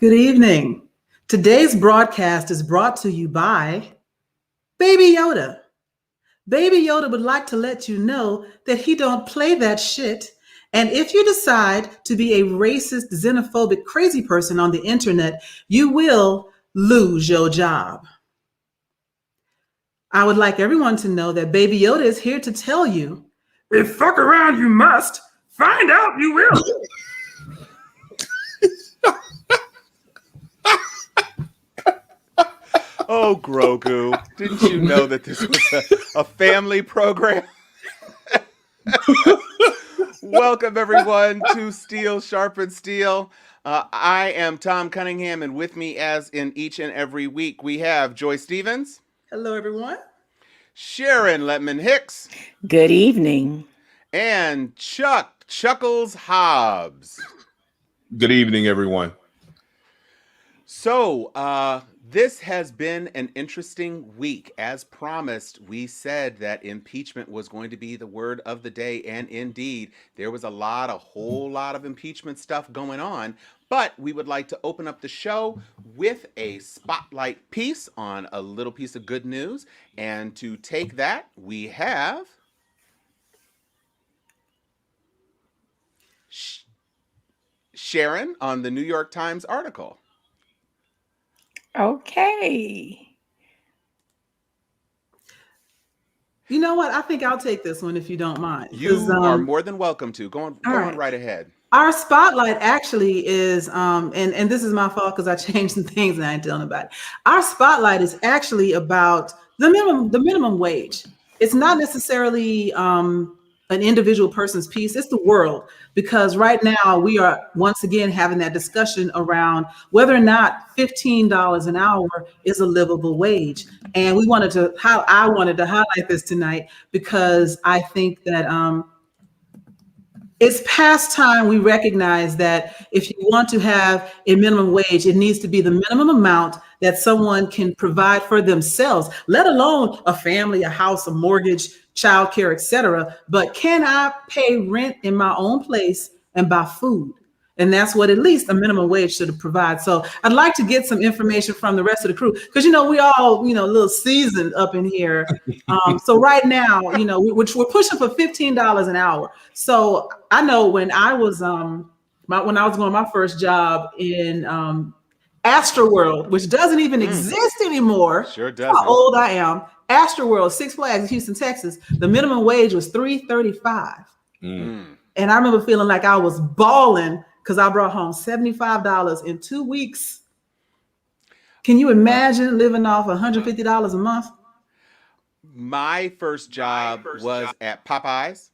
Good evening. Today's broadcast is brought to you by Baby Yoda. Baby Yoda would like to let you know that he don't play that shit. And if you decide to be a racist, xenophobic, crazy person on the internet, you will lose your job. I would like everyone to know that Baby Yoda is here to tell you, if fuck around you must, find out you will. Oh, Grogu, didn't you know that this was a family program? Welcome, everyone, to Steel Sharpens Steel. I am Tom Cunningham, and with me, as in each and every week, we have Joy Stevens. Hello, everyone. Sharon Letman Hicks. Good evening. And Chuckles Hobbs. Good evening, everyone. So, this has been an interesting week. As promised, we said that impeachment was going to be the word of the day, and indeed, there was a whole lot of impeachment stuff going on. But we would like to open up the show with a spotlight piece on a little piece of good news. And to take that, we have Sharon on the New York Times article. Okay. You know what? I think I'll take this one if you don't mind. You are more than welcome to. Go on right ahead. Our spotlight actually is, and this is my fault because I changed some things and I ain't telling about it. Our spotlight is actually about the minimum wage. It's not necessarily an individual person's piece. It's the world, because right now we are once again having that discussion around whether or not $15 an hour is a livable wage. And I wanted to highlight this tonight because I think that it's past time we recognize that if you want to have a minimum wage, it needs to be the minimum amount that someone can provide for themselves, let alone a family, a house, a mortgage, childcare, etc. But can I pay rent in my own place and buy food? And that's what at least a minimum wage should provide. So I'd like to get some information from the rest of the crew, because, we all, a little seasoned up in here. So right now, we're pushing for $15 an hour. So I know when I was going my first job in Astroworld, which doesn't even exist anymore. Sure doesn't. How old I am. Astroworld, Six Flags in Houston, Texas. The minimum wage was $3.35. And I remember feeling like I was balling because I brought home $75 in 2 weeks. Can you imagine living off $150 a month? My first job was at Popeyes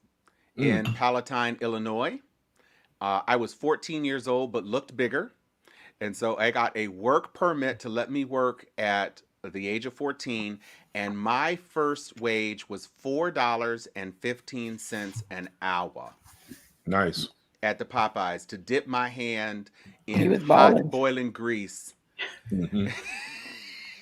in Palatine, Illinois. I was 14 years old, but looked bigger. And so I got a work permit to let me work at the age of 14. And my first wage was $4.15 an hour. Nice. At the Popeyes, to dip my hand in hot boiling grease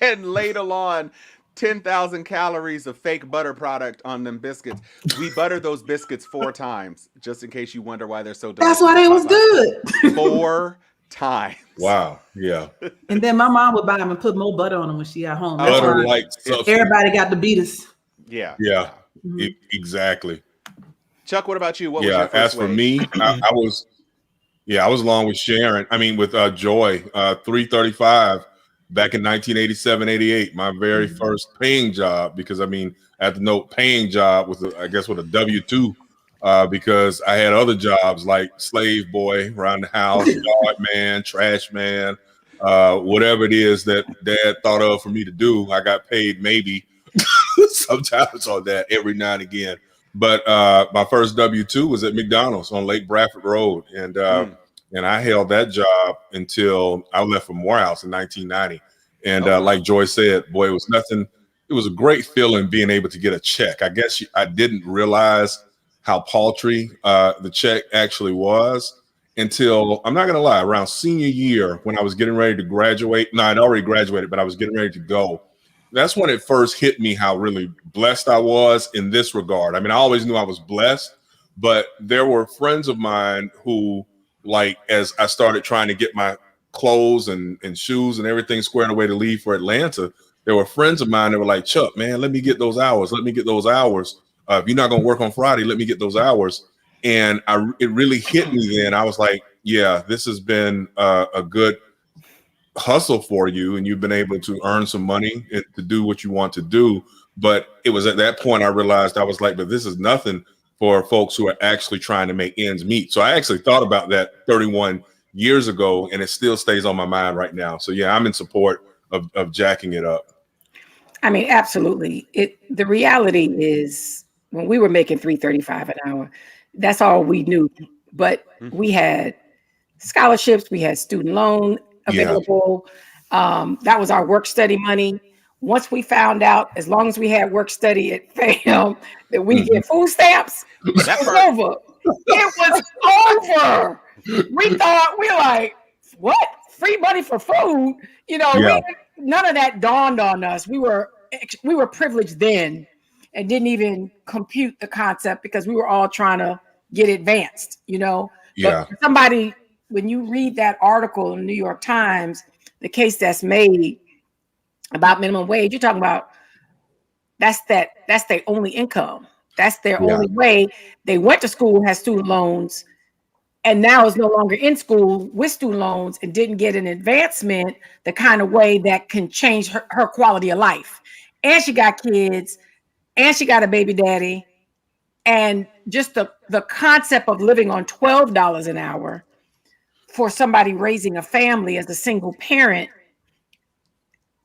and ladle on 10,000 calories of fake butter product on them biscuits. We butter those biscuits 4 times, just in case you wonder why they're so delicious. That's why they was good. 4 times. Wow. Yeah. And then my mom would buy them and put more butter on them when she got home. Butter like everybody got the beaters. Yeah. Yeah. Exactly. Chuck, what about you? What was your first as for wage? me, I was along with Sharon. With Joy, $3.35 back in 1987, 88. My very first paying job, because I had to note paying job with a W-2, because I had other jobs like slave boy around the house, yard man, trash man, whatever it is that Dad thought of for me to do. I got paid maybe sometimes on that every now and again. But my first W-2 was at McDonald's on Lake Bradford Road. And I held that job until I left for Morehouse in 1990. And like Joy said, boy, it was nothing. It was a great feeling being able to get a check. I guess I didn't realize how paltry the check actually was until, I'm not going to lie, around senior year when I was getting ready to graduate. No, I'd already graduated, but I was getting ready to go. That's when it first hit me how really blessed I was in this regard. I always knew I was blessed, but there were friends of mine who, like, as I started trying to get my clothes and shoes and everything squared away to leave for Atlanta, there were friends of mine that were like, Chuck, man, let me get those hours. Let me get those hours. If you're not going to work on Friday, let me get those hours. And it really hit me then. I was like, yeah, this has been a good hustle for you, and you've been able to earn some money to do what you want to do. But it was at that point I realized, I was like, but this is nothing for folks who are actually trying to make ends meet. So I actually thought about that 31 years ago, and it still stays on my mind right now. So yeah, I'm in support of jacking it up. I mean, absolutely. The reality is when we were making $3.35 an hour, that's all we knew. But we had scholarships, we had student loan available. That was our work study money. Once we found out, as long as we had work study at FAM, that we get food stamps, it was over. It was over. We thought, we're like, what? Free money for food? You know, none of that dawned on us. We were privileged then and didn't even compute the concept because we were all trying to get advanced, you know. But somebody, when you read that article in the New York Times, the case that's made about minimum wage, you're talking about that's their only income. That's their only way. They went to school, had student loans, and now is no longer in school with student loans and didn't get an advancement the kind of way that can change her quality of life. And she got kids, and she got a baby daddy. And just the concept of living on $12 an hour for somebody raising a family as a single parent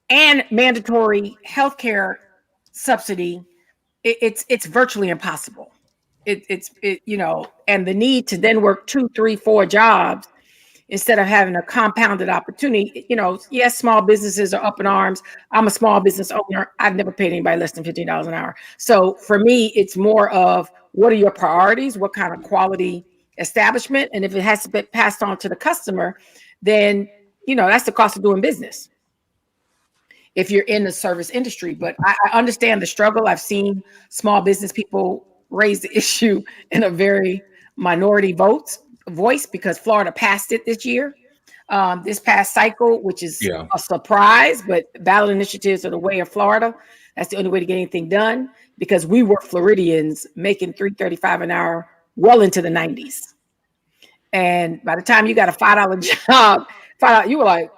and mandatory healthcare subsidy, it's virtually impossible. You know, and the need to then work 2, 3, 4 jobs instead of having a compounded opportunity. You know, yes, small businesses are up in arms. I'm a small business owner. I've never paid anybody less than $15 an hour. So for me, it's more of what are your priorities? What kind of quality establishment? And if it has to be passed on to the customer, then, you know, that's the cost of doing business if you're in the service industry. But I understand the struggle. I've seen small business people raise the issue in a very minority voice because Florida passed it this year, this past cycle, which is a surprise, but ballot initiatives are the way of Florida. That's the only way to get anything done because we were Floridians making $3.35 an hour well into the 90s. And by the time you got a $5 job, you were like,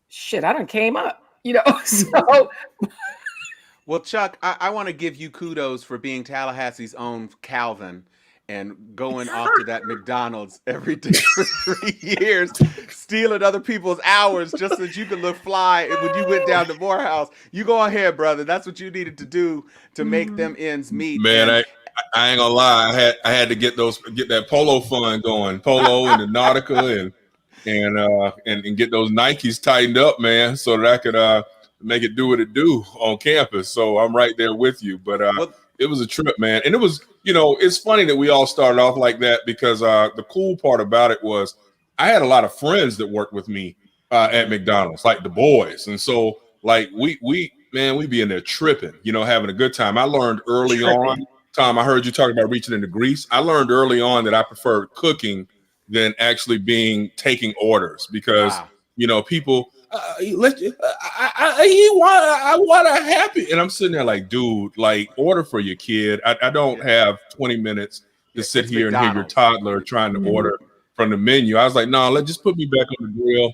shit, I done came up, you know? So well, Chuck, I want to give you kudos for being Tallahassee's own Calvin and going off to that McDonald's every day for 3 years, stealing other people's hours just so that you could look fly when you went down to Morehouse. You go ahead, brother. That's what you needed to do to make them ends meet. Man, I ain't gonna lie. I had to get that polo fund going, polo and the Nautica and get those Nikes tightened up, man, so that I could make it do what it do on campus. So I'm right there with you. But it was a trip, man. And it was, you know, it's funny that we all started off like that because the cool part about it was I had a lot of friends that worked with me at McDonald's, like the boys. And so like we be in there tripping, you know, having a good time. I learned early on, Tom, I heard you talking about reaching into grease. I learned early on that I preferred cooking than actually taking orders because, you know, people, I want a happy, and I'm sitting there like, dude, like order for your kid. I don't have 20 minutes to sit here and hear your toddler trying to order from the menu. I was like, no, just put me back on the grill,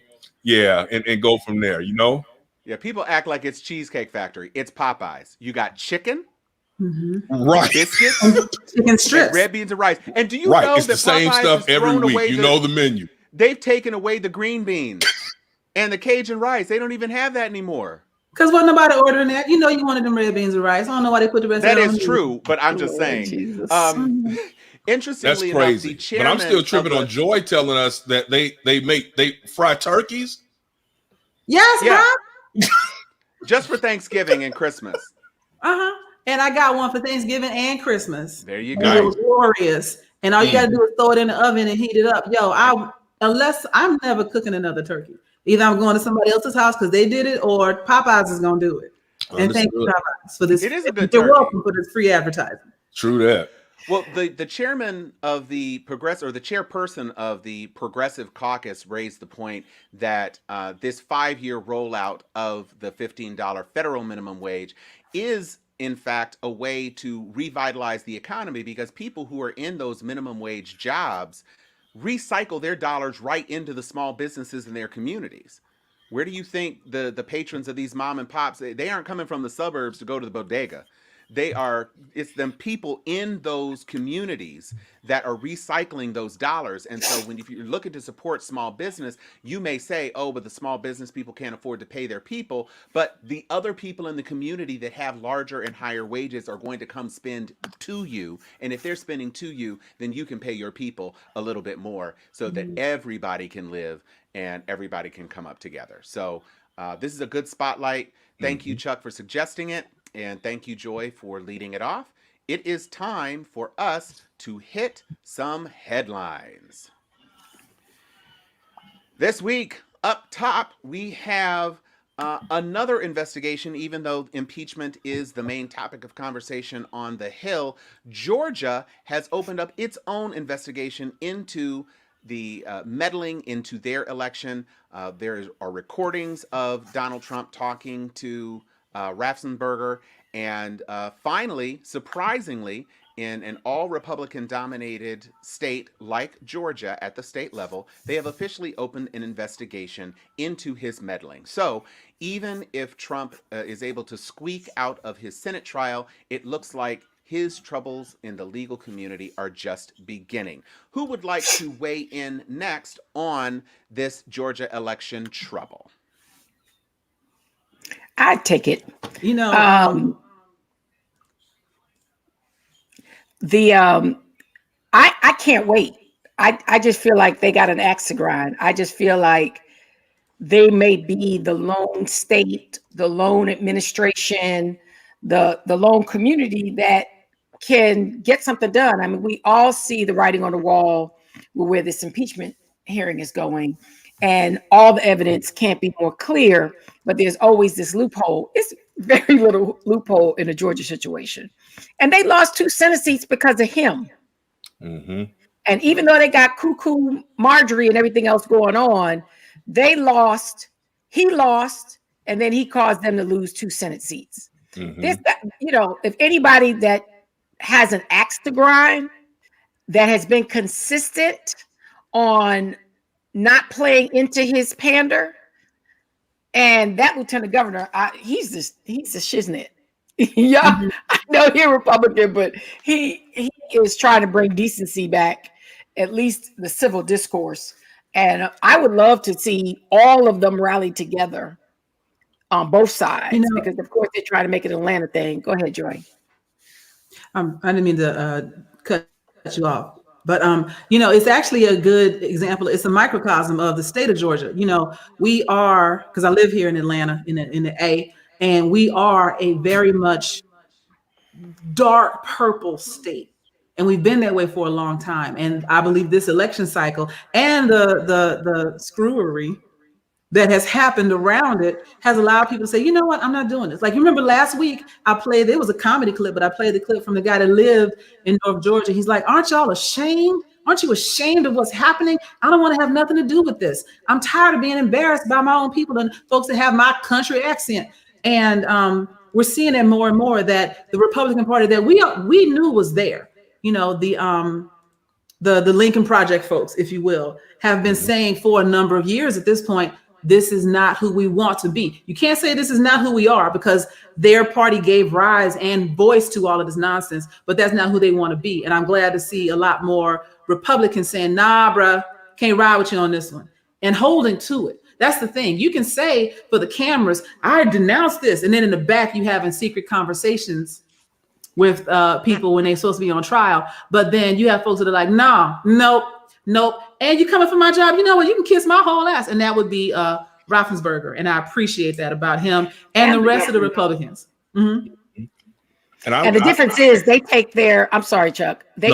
and go from there, you know. Yeah, people act like it's Cheesecake Factory. It's Popeyes. You got chicken, right? Biscuits, chicken strips, red beans and rice. And do you know it's that the same Popeyes stuff every week? You know the menu. They've taken away the green beans. And the Cajun rice, they don't even have that anymore. Because wasn't nobody ordering that. You know you wanted them red beans and rice. I don't know why they put the rest of it on. That is true, but I'm just saying. Interestingly that's crazy. enough, the chairman but I'm still tripping on Joy telling us that they fry turkeys. Yes, Bob. Just for Thanksgiving and Christmas. And I got one for Thanksgiving and Christmas. There you go. And it was glorious. And all you got to do is throw it in the oven and heat it up. Yo, unless I'm never cooking another turkey. Either I'm going to somebody else's house because they did it, or Popeyes is going to do it. And thank you, Popeyes, for this. It is a good You're turkey. welcome for this free advertising. True that. Well, the chairman of the the chairperson of the Progressive Caucus raised the point that this 5-year rollout of the $15 federal minimum wage is, in fact, a way to revitalize the economy, because people who are in those minimum wage jobs recycle their dollars right into the small businesses in their communities. Where do you think the patrons of these mom and pops, they aren't coming from the suburbs to go to the bodega. It's them people in those communities that are recycling those dollars. And so if you're looking to support small business, you may say, oh, but the small business people can't afford to pay their people. But the other people in the community that have larger and higher wages are going to come spend to you. And if they're spending to you, then you can pay your people a little bit more so that everybody can live and everybody can come up together. So this is a good spotlight. Thank you, Chuck, for suggesting it. And thank you, Joy, for leading it off. It is time for us to hit some headlines. This week, up top, we have another investigation. Even though impeachment is the main topic of conversation on the Hill, Georgia has opened up its own investigation into the meddling into their election. There are recordings of Donald Trump talking to Raffensperger, and finally, surprisingly, in an all-Republican dominated state like Georgia at the state level, they have officially opened an investigation into his meddling. So even if Trump is able to squeak out of his Senate trial, it looks like his troubles in the legal community are just beginning. Who would like to weigh in next on this Georgia election trouble? I'd take it. You know, I can't wait. I just feel like they got an axe to grind. I just feel like they may be the lone state, the lone administration, the lone community that can get something done. I mean, we all see the writing on the wall where this impeachment hearing is going, and all the evidence can't be more clear, but there's always this loophole. It's very little loophole in the Georgia situation. And they lost 2 Senate seats because of him. Mm-hmm. And even though they got cuckoo Marjorie and everything else going on, he lost, and then he caused them to lose 2 Senate seats. Mm-hmm. If anybody that has an axe to grind, that has been consistent on not playing into his pander, and that lieutenant governor, he's a shiznit. Yeah, I know he's Republican, but he is trying to bring decency back, at least the civil discourse. And I would love to see all of them rally together on both sides, because of course they're trying to make it an Atlanta thing. Go ahead, Joy. I didn't mean to cut you off. But, it's actually a good example. It's a microcosm of the state of Georgia. We are, because I live here in Atlanta, in the A, and we are a very much dark purple state. And we've been that way for a long time. And I believe this election cycle and the screwery that has happened around it has allowed people to say, you know what, I'm not doing this. Like, you remember last week it was a comedy clip, but I played the clip from the guy that lived in North Georgia. He's like, aren't y'all ashamed? Aren't you ashamed of what's happening? I don't want to have nothing to do with this. I'm tired of being embarrassed by my own people and folks that have my country accent. And we're seeing it more and more, that the Republican Party that we knew was there, the Lincoln Project folks, if you will, have been saying for a number of years at this point, this is not who we want to be. You can't say this is not who we are, because their party gave rise and voice to all of this nonsense, but that's not who they want to be. And I'm glad to see a lot more Republicans saying, nah, bruh, can't ride with you on this one, and holding to it. That's the thing. You can say for the cameras, I denounce this. And then in the back, you having secret conversations with people when they're supposed to be on trial. But then you have folks that are like, nah, nope. And you coming for my job, you know what? You can kiss my whole ass. And that would be Raffensperger. And I appreciate that about him and the rest of the Republicans. Mm-hmm. And the difference is they take their, I'm sorry, Chuck. They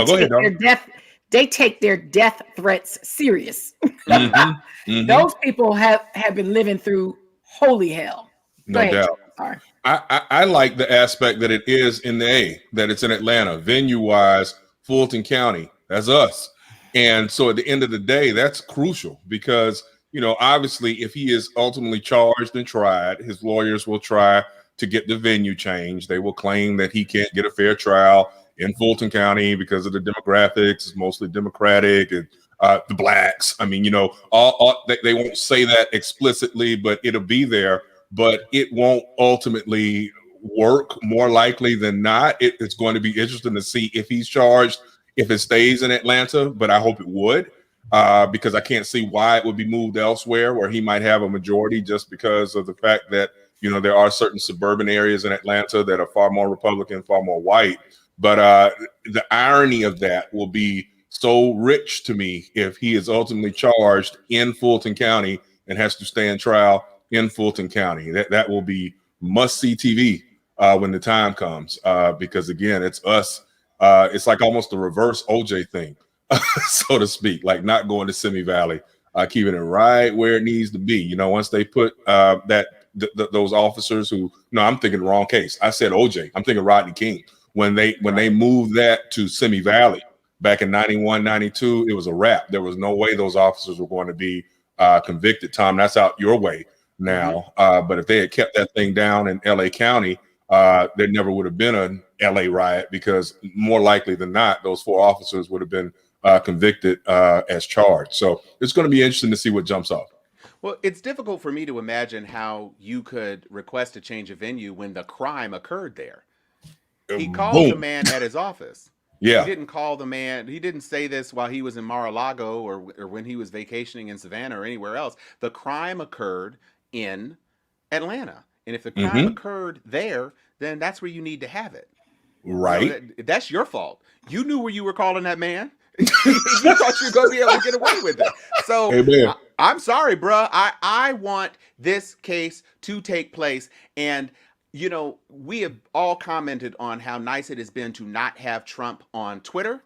take their death threats serious. Mm-hmm. Mm-hmm. Those people have been living through holy hell. No doubt. Sorry. I like the aspect that it is in the A, that it's in Atlanta. Venue wise, Fulton County. That's us. And so at the end of the day, that's crucial because, obviously, if he is ultimately charged and tried, his lawyers will try to get the venue changed. They will claim that he can't get a fair trial in Fulton County because of the demographics. It's mostly Democratic and the blacks. I mean, they won't say that explicitly, but it'll be there. But it won't ultimately work. More likely than not, it's going to be interesting to see if he's charged, if it stays in Atlanta, but I hope it would, because I can't see why it would be moved elsewhere where he might have a majority just because of the fact that, there are certain suburban areas in Atlanta that are far more Republican, far more white. But the irony of that will be so rich to me if he is ultimately charged in Fulton County and has to stand trial in Fulton County. That will be must-see TV when the time comes, because, again, it's us. It's like almost the reverse OJ thing, so to speak, like not going to Simi Valley, keeping it right where it needs to be. Once they put those officers who, no, I'm thinking wrong case. I said OJ. I'm thinking Rodney King. When they moved that to Simi Valley back in 91, 92, it was a wrap. There was no way those officers were going to be convicted. Tom, that's out your way now. But if they had kept that thing down in LA County, there never would have been an LA riot because more likely than not, those 4 officers would have been convicted as charged. So it's going to be interesting to see what jumps off. Well, it's difficult for me to imagine how you could request a change of venue when the crime occurred there. He called the man at his office. Yeah. He didn't call the man. He didn't say this while he was in Mar-a-Lago or when he was vacationing in Savannah or anywhere else. The crime occurred in Atlanta. And if the crime occurred there, then that's where you need to have it. Right. That's your fault. You knew where you were calling that man. You thought you were going to be able to get away with it. So I'm sorry, bruh. I want this case to take place. And, we have all commented on how nice it has been to not have Trump on Twitter.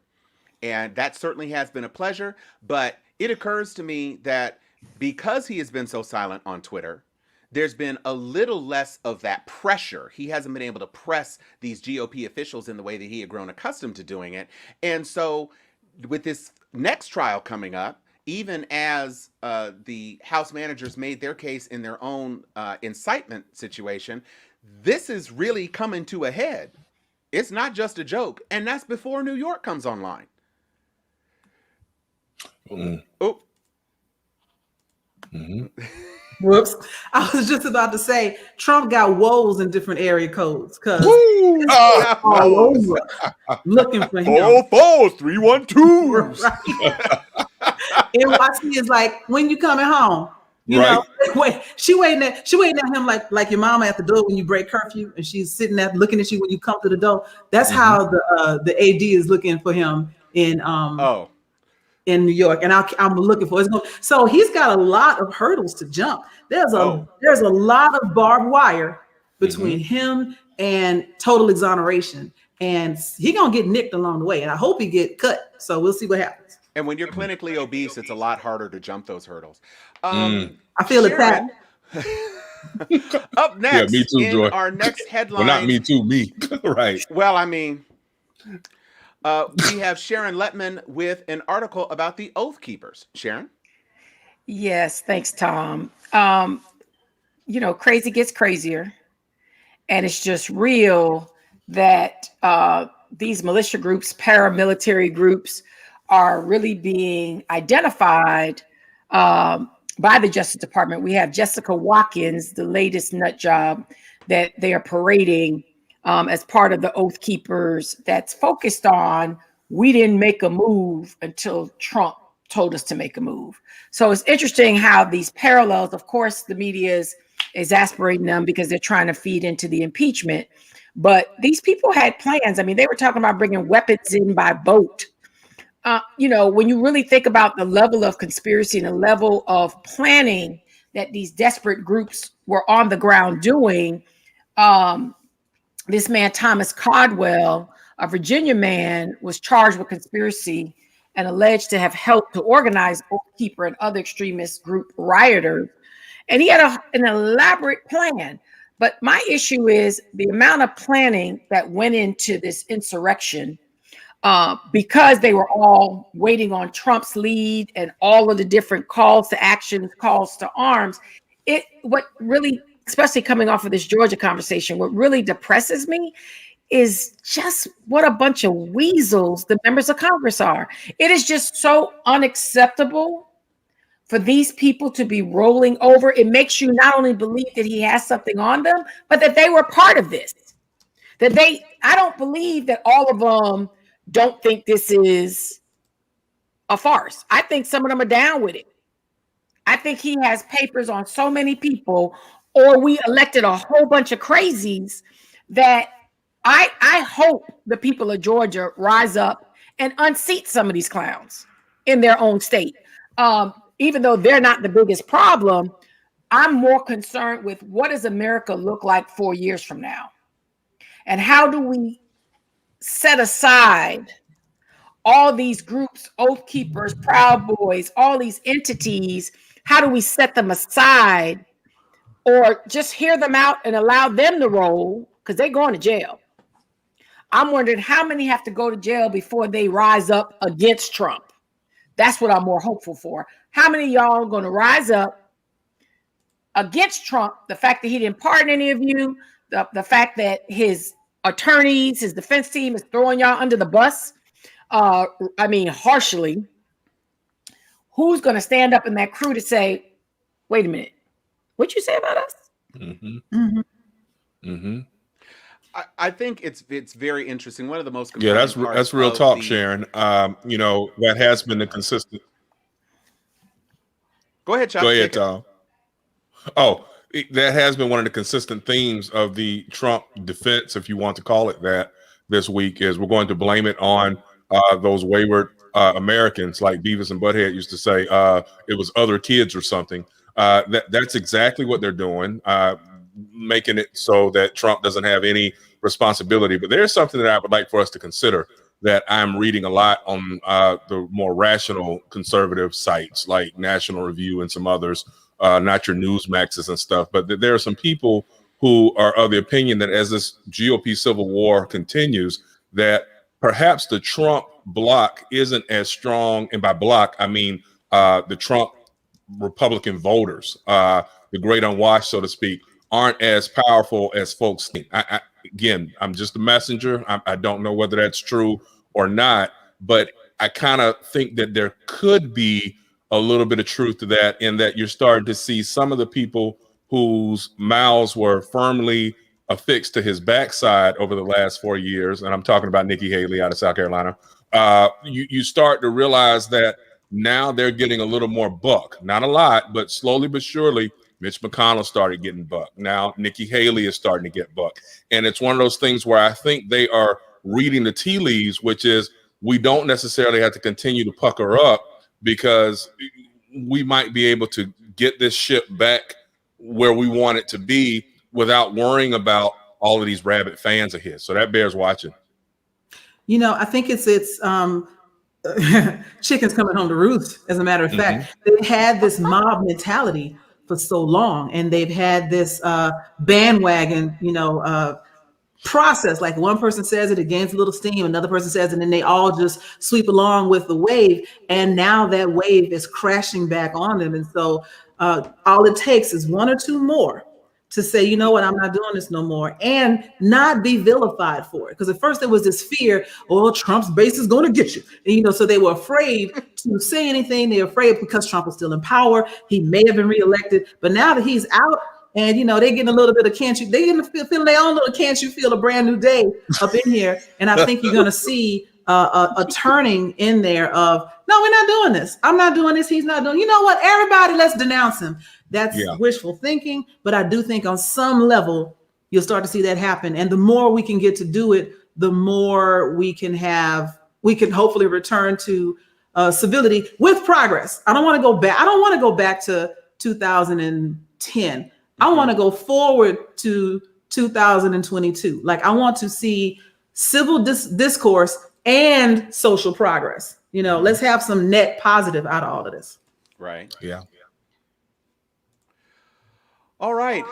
And that certainly has been a pleasure. But it occurs to me that because he has been so silent on Twitter, there's been a little less of that pressure. He hasn't been able to press these GOP officials in the way that he had grown accustomed to doing it. And so with this next trial coming up, even as the House managers made their case in their own incitement situation, this is really coming to a head. It's not just a joke. And that's before New York comes online. Oh. Whoops. I was just about to say Trump got woes in different area codes because all over looking for him. 44312. Right. NYC is like, when you coming home? She waiting at him like your mama at the door when you break curfew, and she's sitting there looking at you when you come to the door. That's how the AD is looking for him in New York, and I'm looking for it. So he's got a lot of hurdles to jump. There's a lot of barbed wire between him and total exoneration, and he gonna get nicked along the way. And I hope he get cut. So we'll see what happens. And when you're clinically obese, it's a lot harder to jump those hurdles. I feel Sharon, up next, me too, in Joy. our next headline. Well, not me too, me. Right. Well, I mean, we have Sharon Letman with an article about the Oath Keepers. Sharon? Yes, thanks, Tom. Crazy gets crazier. And it's just real that these militia groups, paramilitary groups, are really being identified by the Justice Department. We have Jessica Watkins, the latest nut job that they are parading as part of the Oath Keepers that's focused on, we didn't make a move until Trump told us to make a move. So it's interesting how these parallels, of course, the media is exasperating them because they're trying to feed into the impeachment. But these people had plans. I mean, they were talking about bringing weapons in by boat. When you really think about the level of conspiracy and the level of planning that these desperate groups were on the ground doing, this man, Thomas Caldwell, a Virginia man, was charged with conspiracy and alleged to have helped to organize Oath Keeper and other extremist group rioters. And he had an elaborate plan. But my issue is the amount of planning that went into this insurrection. because they were all waiting on Trump's lead and all of the different calls to action, calls to arms. What really, especially coming off of this Georgia conversation, what really depresses me is just what a bunch of weasels the members of Congress are. It is just so unacceptable for these people to be rolling over. It makes you not only believe that he has something on them, but that they were part of this. I don't believe that all of them don't think this is a farce. I think some of them are down with it. I think he has papers on so many people, or we elected a whole bunch of crazies that I hope the people of Georgia rise up and unseat some of these clowns in their own state. Even though they're not the biggest problem, I'm more concerned with what does America look like 4 years from now? And how do we set aside all these groups, Oath Keepers, Proud Boys, all these entities? How do we set them aside or just hear them out and allow them to roll because they're going to jail? I'm wondering how many have to go to jail before they rise up against Trump. That's what I'm more hopeful for. How many of y'all are going to rise up against Trump? The fact that he didn't pardon any of you, the fact that his attorneys, his defense team is throwing y'all under the bus, harshly. Who's going to stand up in that crew to say, wait a minute, what'd you say about us? Mm-hmm. Mm-hmm. Mm-hmm. I think it's very interesting. One of the most that's real talk, Sharon. That has been the consistent. Go ahead, Chuck. Go ahead, Tom. That has been one of the consistent themes of the Trump defense, if you want to call it that, this week is we're going to blame it on those wayward Americans, like Beavis and Butthead used to say. It was other kids or something. That's exactly what they're doing. Making it so that Trump doesn't have any responsibility. But there's something that I would like for us to consider that I'm reading a lot on the more rational conservative sites like National Review and some others, not your Newsmaxes and stuff. But there are some people who are of the opinion that as this GOP civil war continues, that perhaps the Trump bloc isn't as strong. And by bloc, I mean the Trump Republican voters, the great unwashed, so to speak, aren't as powerful as folks think. Again, I'm just a messenger. I don't know whether that's true or not, but I kind of think that there could be a little bit of truth to that, in that you're starting to see some of the people whose mouths were firmly affixed to his backside over the last 4 years, and I'm talking about Nikki Haley out of South Carolina, you start to realize that now they're getting a little more buck. Not a lot, but slowly but surely, Mitch McConnell started getting buck. Now Nikki Haley is starting to get buck. And it's one of those things where I think they are reading the tea leaves, which is we don't necessarily have to continue to pucker up, because we might be able to get this ship back where we want it to be without worrying about all of these rabid fans of his. So that bears watching. I think it's chickens coming home to roost. As a matter of fact, they've had this mob mentality for so long, and they've had this bandwagon, process. Like one person says it, it gains a little steam, another person says it, and then they all just sweep along with the wave. And now that wave is crashing back on them. And so all it takes is one or two more to say, you know what, I'm not doing this no more, and not be vilified for it. Because at first there was this fear, Trump's base is going to get you. And, so they were afraid to say anything. They're afraid because Trump was still in power. He may have been reelected, but now that he's out, and they're getting a little bit of they getting feeling their own little can't you feel a brand new day up in here. And I think you're going to see a turning in there of, no, we're not doing this. I'm not doing this. He's not doing. You know what? Everybody, let's denounce him. That's wishful thinking. But I do think on some level you'll start to see that happen. And the more we can get to do it, the more we can hopefully return to civility with progress. I don't want to go back. I don't want to go back to 2010. I want to go forward to 2022. Like I want to see civil discourse and social progress. Let's have some net positive out of all of this. Right. Yeah. All right.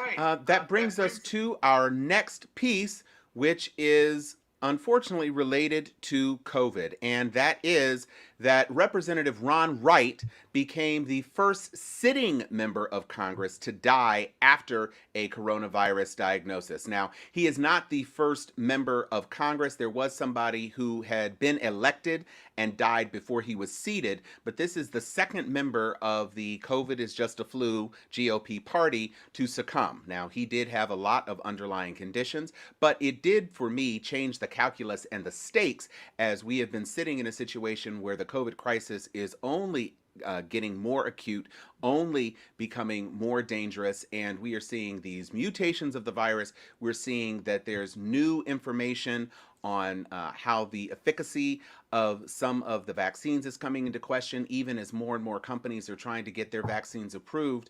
That brings us to our next piece, which is unfortunately related to COVID, and that is that Representative Ron Wright became the first sitting member of Congress to die after a coronavirus diagnosis. Now, he is not the first member of Congress. There was somebody who had been elected and died before he was seated, but this is the second member of the COVID is just a flu GOP party to succumb. Now, he did have a lot of underlying conditions, but it did, for me, change the calculus and the stakes, as we have been sitting in a situation where the COVID crisis is only getting more acute, only becoming more dangerous, and we are seeing these mutations of the virus. We're seeing that there's new information on how the efficacy of some of the vaccines is coming into question, even as more and more companies are trying to get their vaccines approved.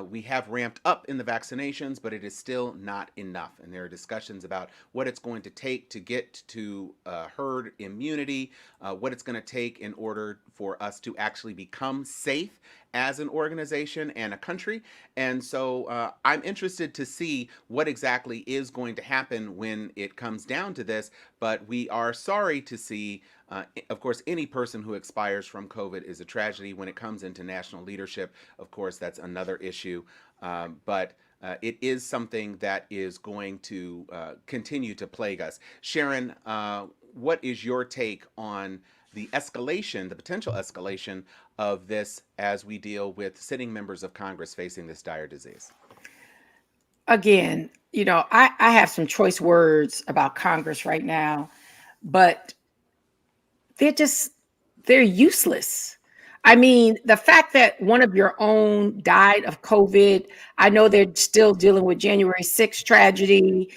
We have ramped up in the vaccinations, but it is still not enough. And there are discussions about what it's going to take to get to herd immunity, what it's going to take in order for us to actually become safe as an organization and a country. And so I'm interested to see what exactly is going to happen when it comes down to this. But we are sorry to see, of course, any person who expires from COVID is a tragedy. When it comes into national leadership, of course, that's another issue. But it is something that is going to continue to plague us. Sharon, what is your take on the escalation, the potential escalation of this as we deal with sitting members of Congress facing this dire disease? Again, I have some choice words about Congress right now, but they're useless. I mean, the fact that one of your own died of COVID, I know they're still dealing with January 6th tragedy.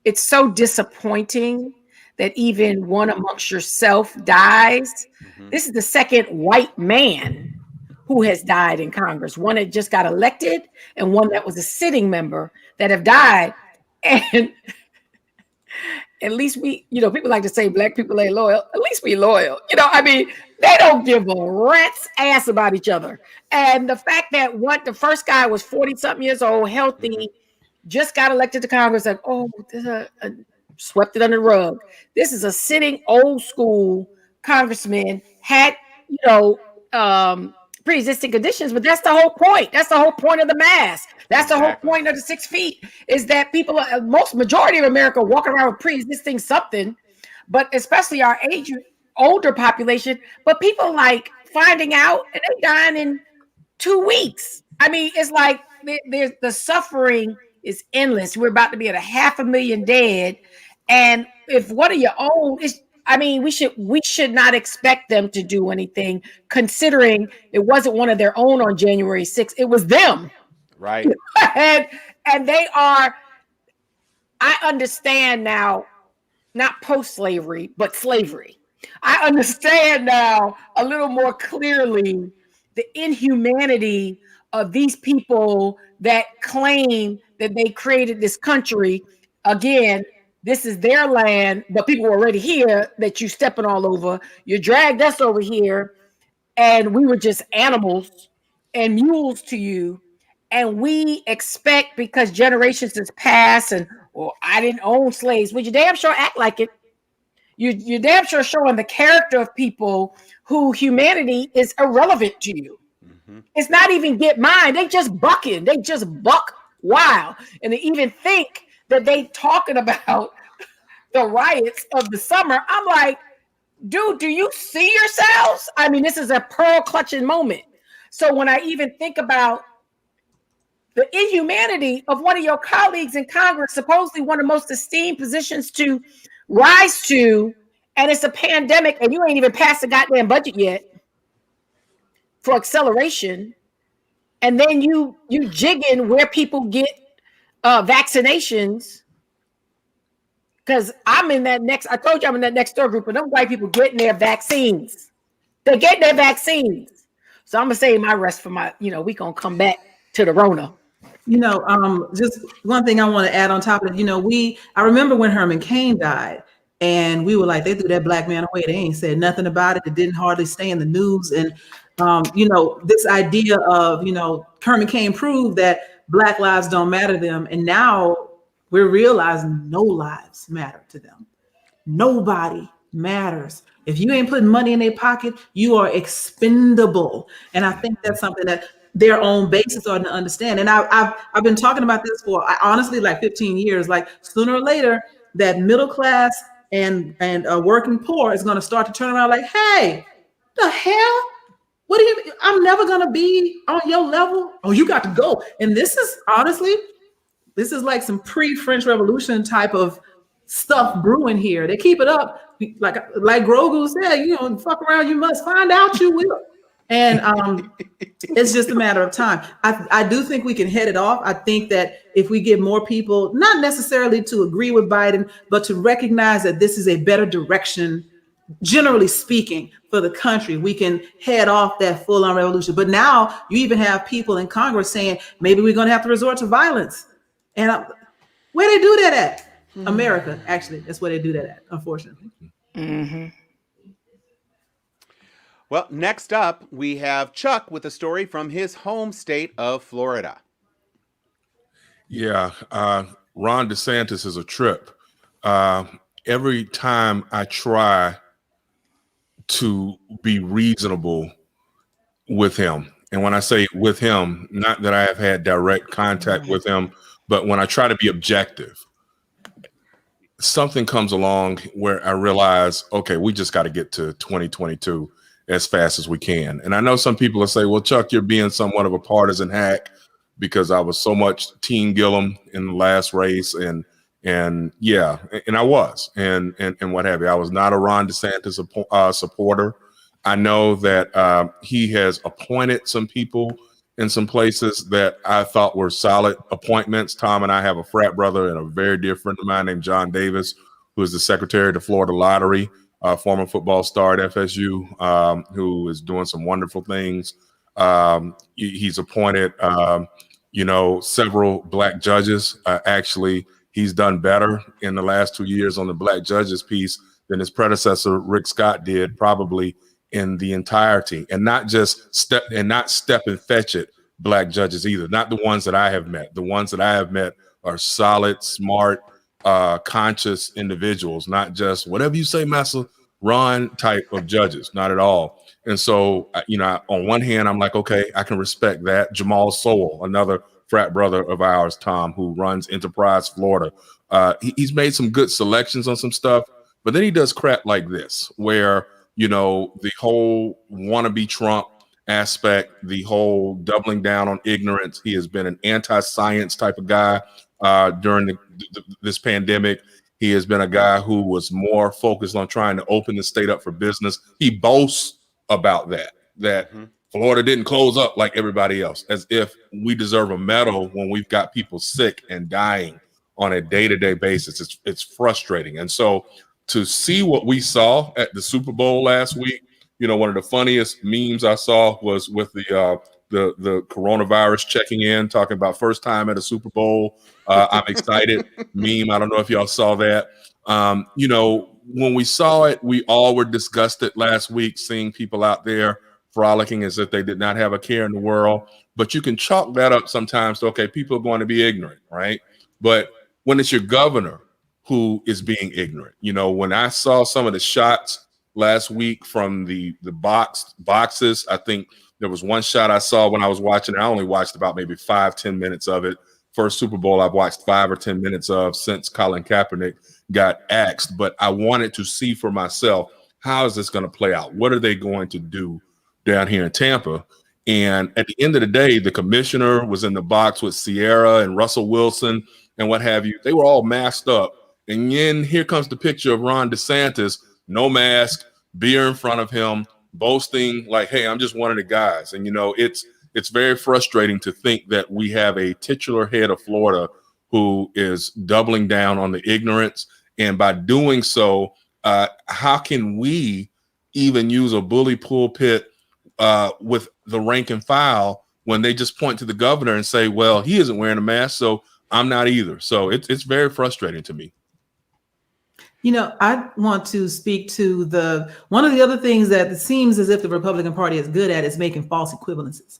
It's so disappointing that even one amongst yourself dies. Mm-hmm. This is the second white man who has died in Congress. One that just got elected and one that was a sitting member that have died. And at least people like to say black people ain't loyal. At least we loyal. They don't give a rat's ass about each other. And the fact that the first guy was 40-something years old, healthy, Mm-hmm. just got elected to Congress, like, oh, swept it under the rug. This is a sitting old school congressman, had, pre-existing conditions, but that's the whole point. That's the whole point of the mask. That's the whole point of the 6 feet, is that people, majority of America walking around with pre-existing something, but especially our older population, but people like finding out and they dying in 2 weeks. I mean, it's like there's the suffering is endless. We're about to be at 500,000 dead. And if one of your own is, we should not expect them to do anything, considering it wasn't one of their own on January 6th. It was them. Right. and they are, I understand now, not post-slavery, but slavery. I understand now a little more clearly the inhumanity of these people that claim that they created this country. Again, this is their land, but people were already here that you stepping all over. You dragged us over here, and we were just animals and mules to you. And we expect, because generations has passed, and I didn't own slaves. Well, you damn sure act like it. You're damn sure showing the character of people who humanity is irrelevant to you. Mm-hmm. It's not even get mine. They just bucking. They just buck wild. And they even think that they talking about the riots of the summer. I'm like, dude, do you see yourselves? I mean, this is a pearl clutching moment. So when I even think about the inhumanity of one of your colleagues in Congress, supposedly one of the most esteemed positions to rise to, and it's a pandemic and you ain't even passed the goddamn budget yet for acceleration, and then you jigging where people get vaccinations, because I told you I'm in that next door group, and them white people getting their vaccines. They're getting their vaccines. So I'm gonna save my rest for my, we gonna come back to the Rona. Just one thing I want to add on top of it, I remember when Herman Cain died, and we were like, they threw that black man away. They ain't said nothing about it. It didn't hardly stay in the news. And, this idea of, Herman Cain proved that Black lives don't matter to them. And now we're realizing no lives matter to them. Nobody matters. If you ain't putting money in their pocket, you are expendable. And I think that's something that their own base is starting to understand. And I've been talking about this for honestly like 15 years. Like sooner or later, that middle class and working poor is going to start to turn around. Like, hey, the hell? What do you? I'm never going to be on your level. Oh, you got to go. And this is honestly, this is like some pre-French Revolution type of stuff brewing here. They keep it up, like Grogu said. You know, fuck around, you must find out. You will. And it's just a matter of time. I do think we can head it off. I think that if we get more people, not necessarily to agree with Biden, but to recognize that this is a better direction, generally speaking, for the country, we can head off that full-on revolution. But now you even have people in Congress saying maybe we're going to have to resort to violence. And where they do that at? America, actually, that's where they do that at, unfortunately. Mm-hmm. Well, next up, we have Chuck with a story from his home state of Florida. Yeah, Ron DeSantis is a trip. Every time I try to be reasonable with him, and when I say with him, not that I have had direct contact with him, but when I try to be objective, something comes along where I realize, okay, we just got to get to 2022 as fast as we can. And I know some people will say, well, Chuck, you're being somewhat of a partisan hack because I was so much Team Gillum in the last race. And yeah, and I was, and what have you. I was not a Ron DeSantis supporter. I know that he has appointed some people in some places that I thought were solid appointments. Tom and I have a frat brother and a very dear friend of mine named John Davis, who is the secretary of the Florida Lottery, former football star at FSU, who is doing some wonderful things. He's appointed, several black judges. Actually, he's done better in the last 2 years on the black judges piece than his predecessor, Rick Scott, did probably in the entirety, and not just step and fetch it black judges either. Not the ones that I have met. The ones that I have met are solid, smart, conscious individuals, not just whatever you say, Massa, Ron type of judges, not at all. And so, on one hand, I'm like, okay, I can respect that. Jamal Sowell, another frat brother of ours, Tom, who runs Enterprise Florida. He's made some good selections on some stuff, but then he does crap like this, where the whole wannabe Trump aspect, the whole doubling down on ignorance. He has been an anti-science type of guy during this pandemic. He has been a guy who was more focused on trying to open the state up for business. He boasts about that Florida didn't close up like everybody else, as if we deserve a medal when we've got people sick and dying on a day-to-day basis. It's frustrating. And so to see what we saw at the Super Bowl last week, one of the funniest memes I saw was with the coronavirus checking in, talking about first time at a Super Bowl. I'm excited meme. I don't know if y'all saw that. When we saw it, we all were disgusted last week, seeing people out there frolicking as if they did not have a care in the world. But you can chalk that up sometimes to, okay, people are going to be ignorant, right? But when it's your governor who is being ignorant, when I saw some of the shots last week from the boxes, I think there was one shot I saw when I was watching. I only watched about maybe 5-10 minutes of it. First Super Bowl I've watched 5 or 10 minutes of since Colin Kaepernick got axed. But I wanted to see for myself, how is this going to play out? What are they going to do down here in Tampa? And at the end of the day, the commissioner was in the box with Sierra and Russell Wilson and what have you. They were all masked up. And then here comes the picture of Ron DeSantis, no mask, beer in front of him, boasting like, hey, I'm just one of the guys. And, it's very frustrating to think that we have a titular head of Florida who is doubling down on the ignorance. And by doing so, how can we even use a bully pulpit with the rank and file when they just point to the governor and say, well, he isn't wearing a mask, so I'm not either. So it's very frustrating to me. I want to speak to one of the other things that it seems as if the Republican Party is good at is making false equivalencies.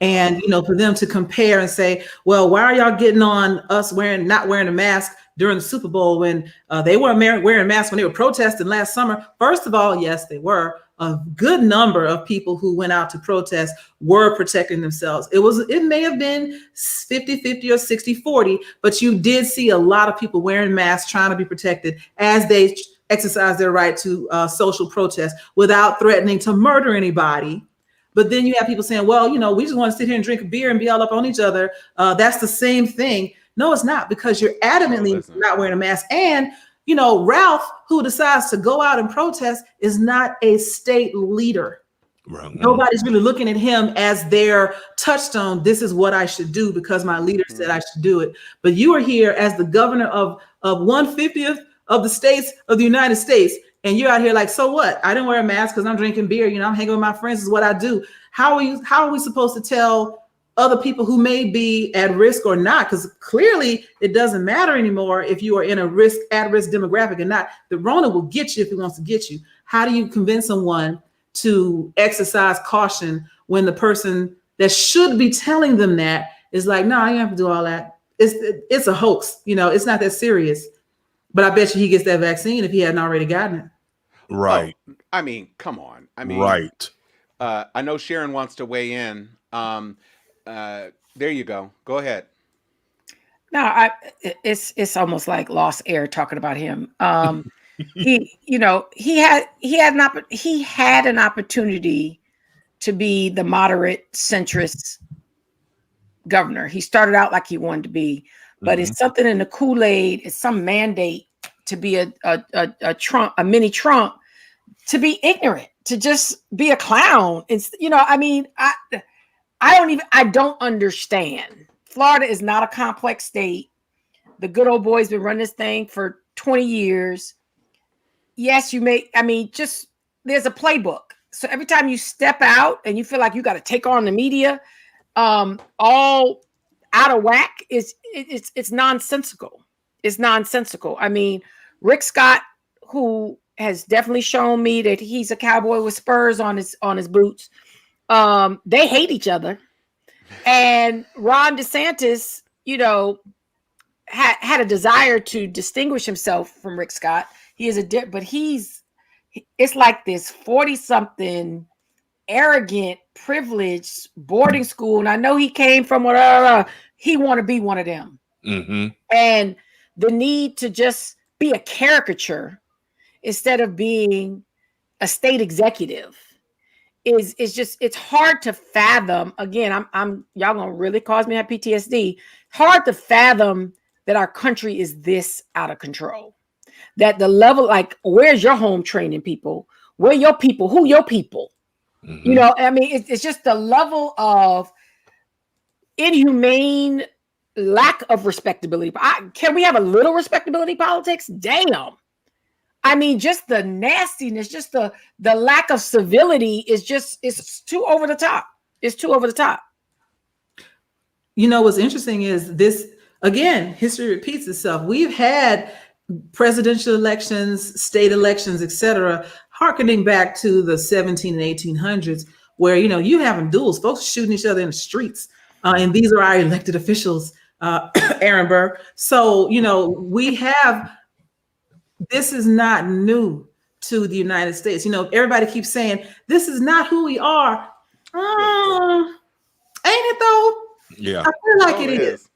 And, for them to compare and say, well, why are y'all getting on us not wearing a mask during the Super Bowl when they weren't wearing masks when they were protesting last summer? First of all, yes, they were. A good number of people who went out to protest were protecting themselves. It may have been 50-50 or 60-40, but you did see a lot of people wearing masks trying to be protected as they exercise their right to social protest without threatening to murder anybody. But then you have people saying, well, we just want to sit here and drink a beer and be all up on each other. That's the same thing. No, it's not, because you're adamantly not wearing a mask. And Ralph, who decides to go out and protest, is not a state leader. Right. Nobody's really looking at him as their touchstone. This is what I should do because my leader said I should do it. But you are here as the governor of 1/50th of the states of the United States. And you're out here like, so what? I didn't wear a mask because I'm drinking beer. I'm hanging with my friends. This is what I do. How are we supposed to tell other people who may be at risk or not? Because clearly it doesn't matter anymore if you are in a at-risk demographic or not. The Rona will get you if it wants to get you. How do you convince someone to exercise caution when the person that should be telling them that is like, no, you don't have to do all that. It's a hoax. It's not that serious. But I bet you he gets that vaccine if he hadn't already gotten it. Right. Oh, come on. Right. I know Sharon wants to weigh in. There you go. Go ahead. No, it's almost like lost air talking about him. He had an opportunity to be the moderate centrist governor. He started out like he wanted to be, but it's something in the Kool-Aid. It's some mandate to be a Trump, a mini Trump, to be ignorant, to just be a clown. It's I don't understand. Florida is not a complex state. The good old boy's been running this thing for 20 years. Yes, there's a playbook. So every time you step out and you feel like you got to take on the media, all out of whack, it's nonsensical. It's nonsensical. Rick Scott, who has definitely shown me that he's a cowboy with spurs on his boots. They hate each other. And Ron DeSantis, had a desire to distinguish himself from Rick Scott. He is it's like this 40-something arrogant, privileged boarding school. And I know he came from he want to be one of them. Mm-hmm. And the need to just be a caricature instead of being a state executive is just, it's hard to fathom. Again, y'all gonna really cause me to have PTSD. Hard to fathom that our country is this out of control. That the level, like, where's your home training people? Where your people? Who your people? Mm-hmm. It's just the level of inhumane lack of respectability. Can we have a little respectability politics? Damn. Just the nastiness, just the lack of civility it's too over the top. It's too over the top. What's interesting is this, again, history repeats itself. We've had presidential elections, state elections, etc., hearkening back to the 17 and 1800s, where, you having duels, folks shooting each other in the streets. And these are our elected officials, Aaron Burr. So, we have, this is not new to the United States. Everybody keeps saying, this is not who we are. Ain't it though? Yeah. I feel like it is.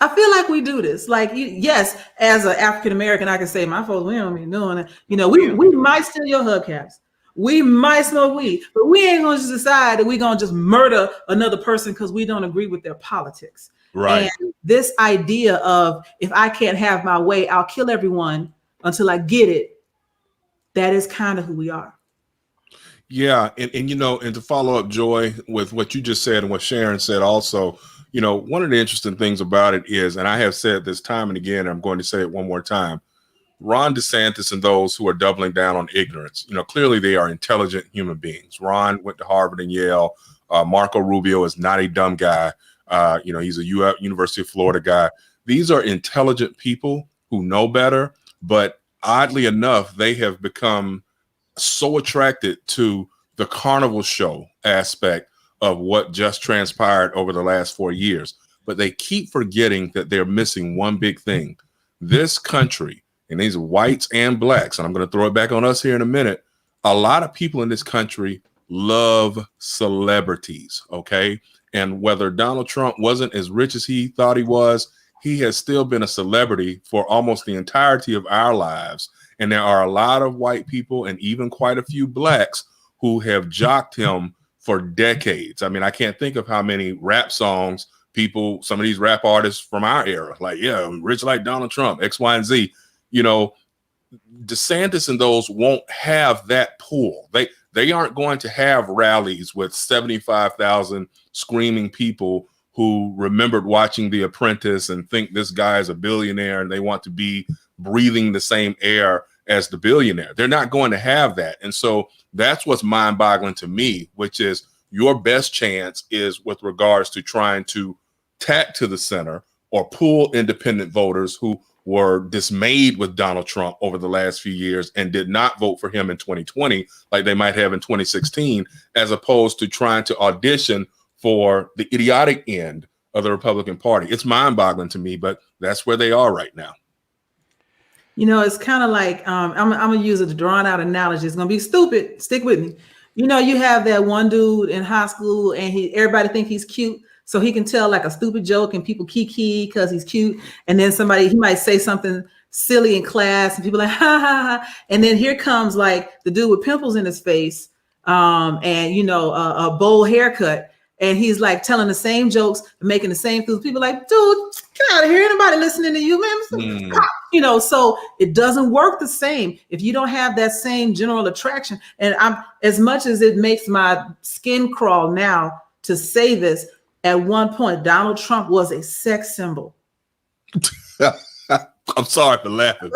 I feel like we do this. Like, yes, as an African-American, I can say, my folks, we don't be doing it. We might steal your hubcaps. We might smoke weed, but we ain't going to just decide that we're going to just murder another person because we don't agree with their politics. Right. And this idea of, if I can't have my way, I'll kill everyone until I get it. That is kind of who we are. Yeah. And to follow up, Joy, with what you just said and what Sharon said also, one of the interesting things about it is, and I have said this time and again, and I'm going to say it one more time, Ron DeSantis and those who are doubling down on ignorance, clearly they are intelligent human beings. Ron went to Harvard and Yale. Marco Rubio is not a dumb guy. He's a University of Florida guy. These are intelligent people who know better, but oddly enough, they have become so attracted to the carnival show aspect of what just transpired over the last 4 years. But they keep forgetting that they're missing one big thing. This country, and these are whites and blacks, and I'm going to throw it back on us here in a minute. A lot of people in this country love celebrities, okay? And whether Donald Trump wasn't as rich as he thought he was, he has still been a celebrity for almost the entirety of our lives. And there are a lot of white people and even quite a few blacks who have jocked him for decades. I mean, I can't think of how many rap songs people, some of these rap artists from our era, like, yeah, I'm rich like Donald Trump, X, Y, and Z. You know, DeSantis and those won't have that pull. They aren't going to have rallies with 75,000 screaming people who remembered watching The Apprentice and think this guy is a billionaire and they want to be breathing the same air as the billionaire. They're not going to have that. And so that's what's mind-boggling to me, which is your best chance is with regards to trying to tack to the center or pull independent voters who were dismayed with Donald Trump over the last few years and did not vote for him in 2020 like they might have in 2016, as opposed to trying to audition for the idiotic end of the Republican Party. It's mind-boggling to me, but that's where they are right now. You know, it's kind of like, I'm going to use a drawn out analogy. It's going to be stupid. Stick with me. You know, you have that one dude in high school and everybody think he's cute. So he can tell like a stupid joke and people kiki because he's cute. And then he might say something silly in class and people are like, ha, ha, ha. And then here comes like the dude with pimples in his face and, you know, a bowl haircut. And he's like telling the same jokes, making the same things. People are like, dude, get out of here. Anybody listening to you, man? You know, so it doesn't work the same if you don't have that same general attraction. And as much as it makes my skin crawl now to say this, at one point, Donald Trump was a sex symbol. I'm sorry for laughing.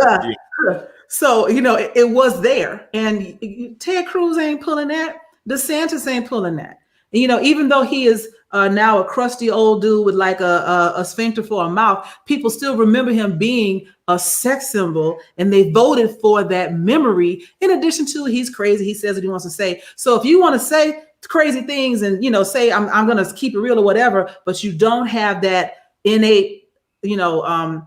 So, you know, it was there. And Ted Cruz ain't pulling that. DeSantis ain't pulling that. And, you know, even though he is now a crusty old dude with like a sphincter for a mouth, people still remember him being a sex symbol. And they voted for that memory. In addition to he's crazy. He says what he wants to say. So if you want to say crazy things and, you know, say I'm going to keep it real or whatever, but you don't have that innate, you know,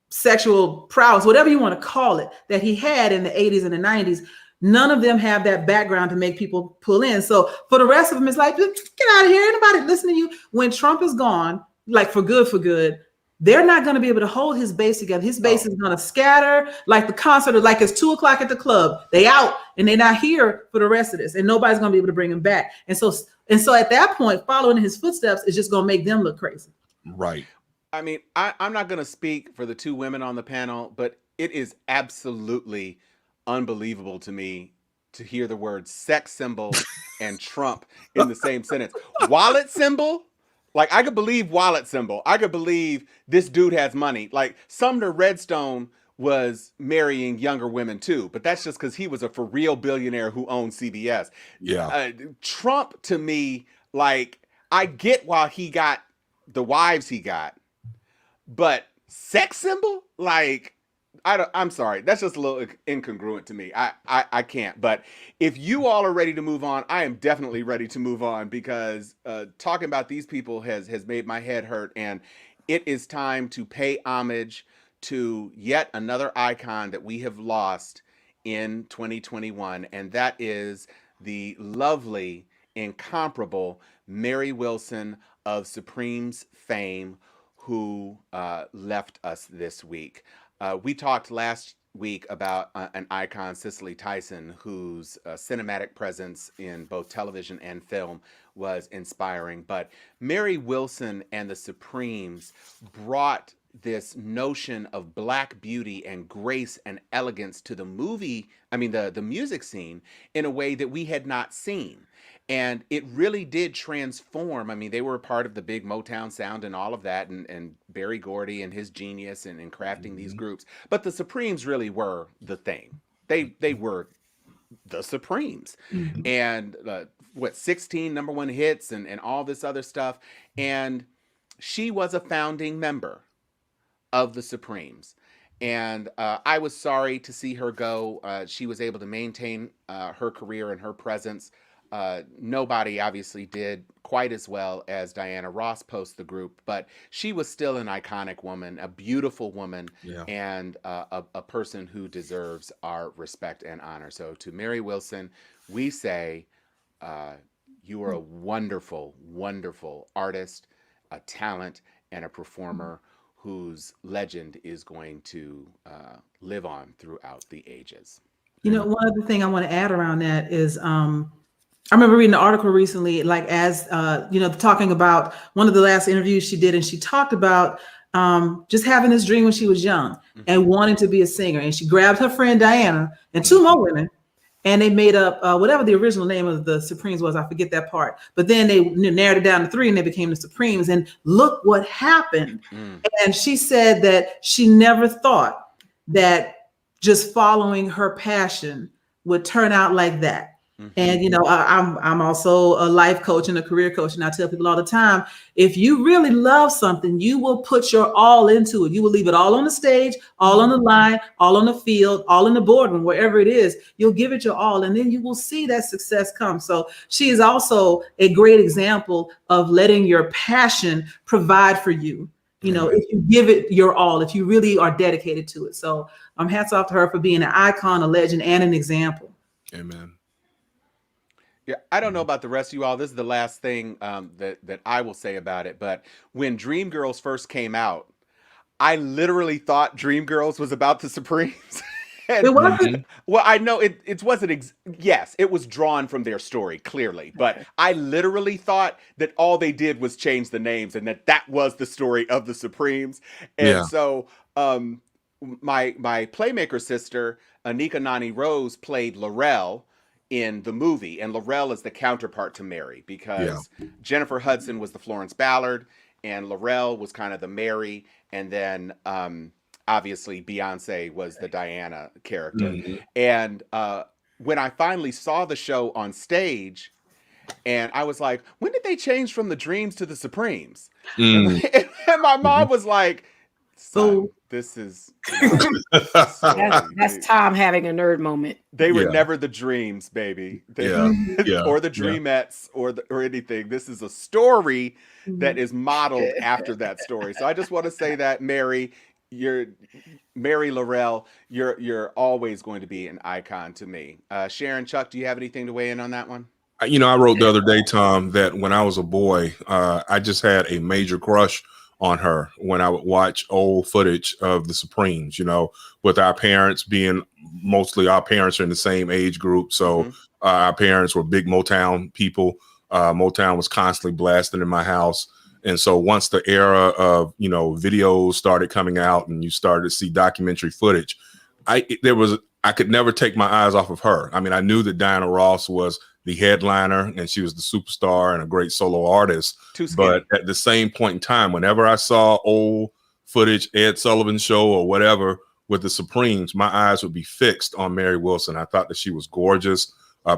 sexual prowess, whatever you want to call it, that he had in the 80s and the 90s. None of them have that background to make people pull in. So for the rest of them, it's like, get out of here. Anybody listen to you? When Trump is gone, like for good, they're not going to be able to hold his base together. His base is going to scatter like the concert, like it's 2:00 at the club. They out and they're not here for the rest of this, and nobody's going to be able to bring him back. And so at that point, following in his footsteps is just going to make them look crazy. Right. I mean, I'm not going to speak for the two women on the panel, but it is absolutely unbelievable to me to hear the words sex symbol and Trump in the same sentence. Wallet symbol? Like, I could believe wallet symbol. I could believe this dude has money. Like, Sumner Redstone was marrying younger women too, but that's just because he was a for real billionaire who owned CBS. Yeah. Trump, to me, like, I get why he got the wives he got, but sex symbol? Like, I'm sorry. That's just a little incongruent to me. I can't. But if you all are ready to move on, I am definitely ready to move on, because talking about these people has made my head hurt. And it is time to pay homage to yet another icon that we have lost in 2021. And that is the lovely, incomparable Mary Wilson of Supremes fame, who left us this week. We talked last week about an icon, Cicely Tyson, whose cinematic presence in both television and film was inspiring. But Mary Wilson and the Supremes brought this notion of Black beauty and grace and elegance to the music scene in a way that we had not seen. And it really did transform. I mean, they were a part of the big Motown sound and all of that, and Berry Gordy and his genius in crafting these groups. But the Supremes really were the thing. They were the Supremes. And 16 number one hits and all this other stuff. And she was a founding member of the Supremes. And I was sorry to see her go. She was able to maintain her career and her presence nobody obviously did quite as well as Diana Ross post the group, but she was still an iconic woman, a beautiful woman, Yeah. and a person who deserves our respect and honor. So to Mary Wilson, we say, you are a wonderful, wonderful artist, a talent, and a performer whose legend is going to live on throughout the ages. One other thing I want to add around that is I remember reading an article recently, like as talking about one of the last interviews she did, and she talked about just having this dream when she was young and wanting to be a singer. And she grabbed her friend Diana and two more women, and they made up whatever the original name of the Supremes was. I forget that part. But then they narrowed it down to 3, and they became the Supremes. And look what happened. And she said that she never thought that just following her passion would turn out like that. And I'm also a life coach and a career coach, and I tell people all the time, if you really love something, you will put your all into it. You will leave it all on the stage, all on the line, all on the field, all in the boardroom, wherever it is. You'll give it your all, and then you will see that success come. So she is also a great example of letting your passion provide for you. If you give it your all, if you really are dedicated to it. So hats off to her for being an icon, a legend, and an example. Amen. Yeah, I don't know about the rest of you all. This is the last thing that I will say about it. But when Dreamgirls first came out, I literally thought Dreamgirls was about the Supremes. And, It wasn't. well, I know it wasn't. Yes, it was drawn from their story, clearly. But I literally thought that all they did was change the names and that was the story of the Supremes. And so my Playmaker sister, Anika Nani Rose, played Laurel in the movie, and Laurel is the counterpart to Mary, because Jennifer Hudson was the Florence Ballard and Laurel was kind of the Mary, and then obviously Beyonce was the Diana character. And when I finally saw the show on stage, and I was like, when did they change from the Dreams to the Supremes? And my mom was like, son, this is that's Tom having a nerd moment. They were never the Dreams, baby. Or the Dreamettes or anything. This is a story that is modeled after that story. So I just want to say that, Mary, Mary Laurel, you're always going to be an icon to me. Sharon, Chuck, do you have anything to weigh in on that one? I wrote the other day, Tom, that when I was a boy, I just had a major crush on her when I would watch old footage of the Supremes, with our parents being mostly, our parents are in the same age group. So our parents were big Motown people. Motown was constantly blasting in my house. And so once the era of, videos started coming out and you started to see documentary footage, I could never take my eyes off of her. I mean, I knew that Diana Ross was the headliner and she was the superstar and a great solo artist. But at the same point in time, whenever I saw old footage, Ed Sullivan Show or whatever with the Supremes, my eyes would be fixed on Mary Wilson. I thought that she was gorgeous.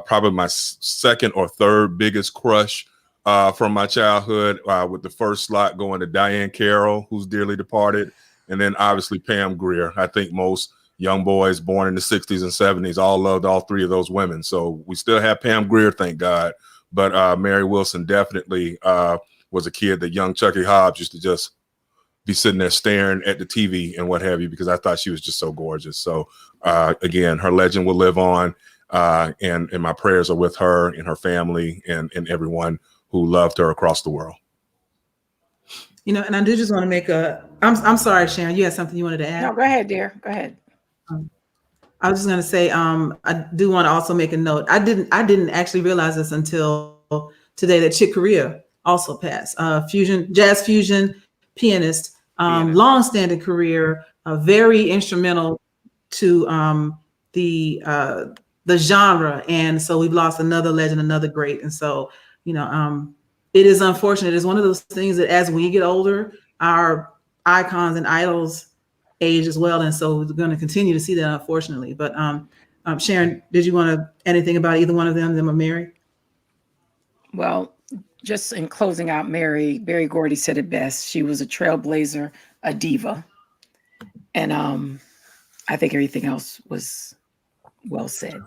Probably my second or third biggest crush from my childhood, with the first slot going to Diane Carroll, who's dearly departed. And then obviously Pam Grier. I think most young boys born in the 60s and 70s all loved all three of those women. So we still have Pam Grier, thank God. But Mary Wilson definitely was a kid that young Chucky Hobbs used to just be sitting there staring at the TV and what have you, because I thought she was just so gorgeous. So again, her legend will live on. And my prayers are with her and her family and everyone who loved her across the world. And I do just want to make I'm sorry, Sharon, you had something you wanted to add? No, go ahead, dear. Go ahead. I was just going to say, I do want to also make a note. I didn't actually realize this until today that Chick Corea also passed. Jazz fusion pianist, long-standing career, very instrumental to the genre. And so we've lost another legend, another great. And so, it is unfortunate. It's one of those things that as we get older, our icons and idols age as well. And so we're going to continue to see that, unfortunately. But Sharon, did you want to anything about either one of them or Mary? Well, just in closing out Mary, Berry Gordy said it best. She was a trailblazer, a diva. And I think everything else was well said.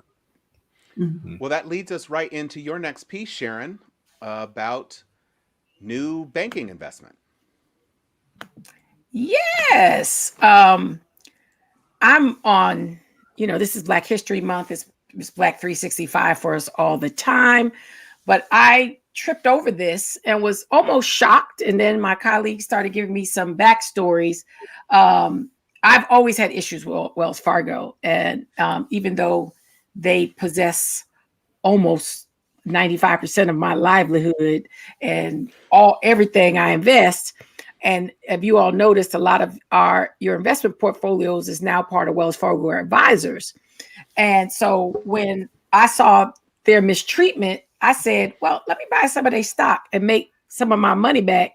Well, that leads us right into your next piece, Sharon, about new banking investment. Yes. I'm on, this is Black History Month. It's Black 365 for us all the time. But I tripped over this and was almost shocked. And then my colleagues started giving me some backstories. I've always had issues with Wells Fargo. And even though they possess almost 95% of my livelihood and everything I invest. And have you all noticed a lot of your investment portfolios is now part of Wells Fargo Advisors. And so when I saw their mistreatment, I said, well, let me buy some of their stock and make some of my money back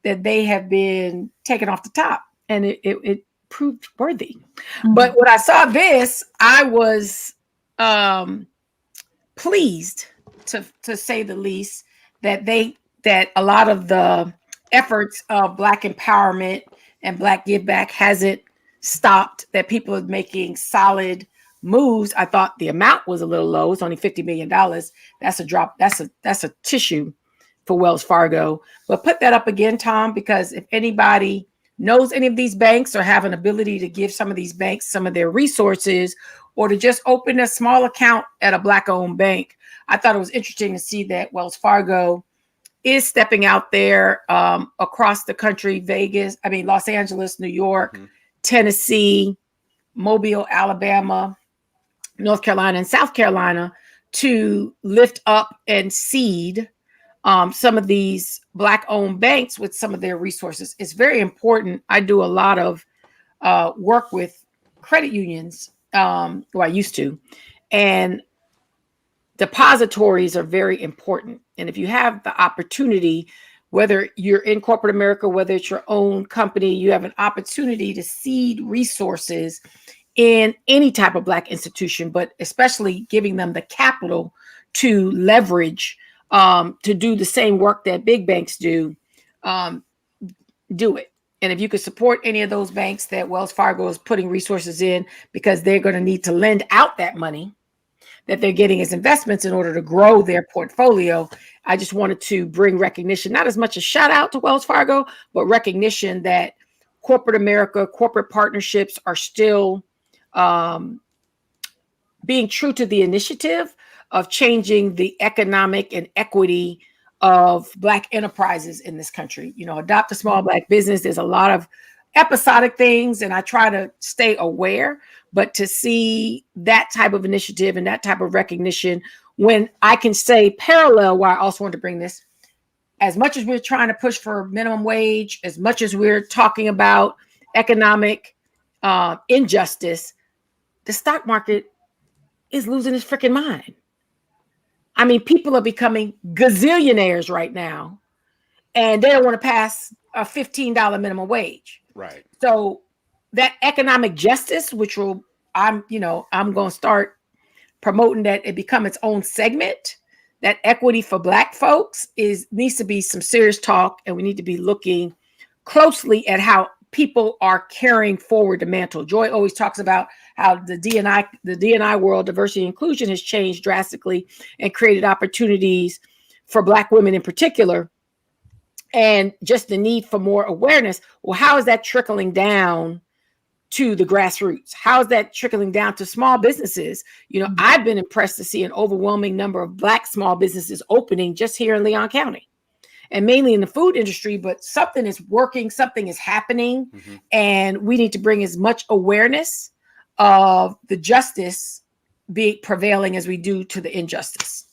that they have been taken off the top. And it proved worthy. Mm-hmm. But when I saw this, I was pleased to say the least that a lot of the efforts of Black empowerment and Black give back hasn't stopped, that people are making solid moves. I thought the amount was a little low. It's only $50 million. That's a drop. That's a tissue for Wells Fargo. But put that up again, Tom, because if anybody knows any of these banks or have an ability to give some of these banks some of their resources or to just open a small account at a Black-owned bank, I thought it was interesting to see that Wells Fargo is stepping out there across the country, Los Angeles, New York, Tennessee, Mobile, Alabama, North Carolina, and South Carolina to lift up and seed some of these Black-owned banks with some of their resources. It's very important. I do a lot of work with credit unions, I used to, and depositories are very important. And if you have the opportunity, whether you're in corporate America, whether it's your own company, you have an opportunity to seed resources in any type of Black institution, but especially giving them the capital to leverage, to do the same work that big banks do, do it. And if you could support any of those banks that Wells Fargo is putting resources in, because they're going to need to lend out that money that they're getting as investments in order to grow their portfolio. I just wanted to bring recognition, not as much a shout out to Wells Fargo, but recognition that corporate America, corporate partnerships are still being true to the initiative of changing the economic and equity of Black enterprises in this country. Adopt a small Black business. There's a lot of episodic things, and I try to stay aware, but to see that type of initiative and that type of recognition, when I can say parallel, why I also want to bring this, as much as we're trying to push for minimum wage, as much as we're talking about economic injustice, the stock market is losing its freaking mind. I mean, people are becoming gazillionaires right now, and they don't want to pass a $15 minimum wage. Right. So that economic justice, which I'm going to start promoting that it become its own segment, that equity for Black folks needs to be some serious talk. And we need to be looking closely at how people are carrying forward the mantle. Joy always talks about how the D&I world, diversity and inclusion, has changed drastically and created opportunities for Black women in particular. And just the need for more awareness. Well, how is that trickling down to the grassroots? How is that trickling down to small businesses? I've been impressed to see an overwhelming number of Black small businesses opening just here in Leon County, and mainly in the food industry, but something is working, something is happening. And we need to bring as much awareness of the justice be prevailing as we do to the injustice.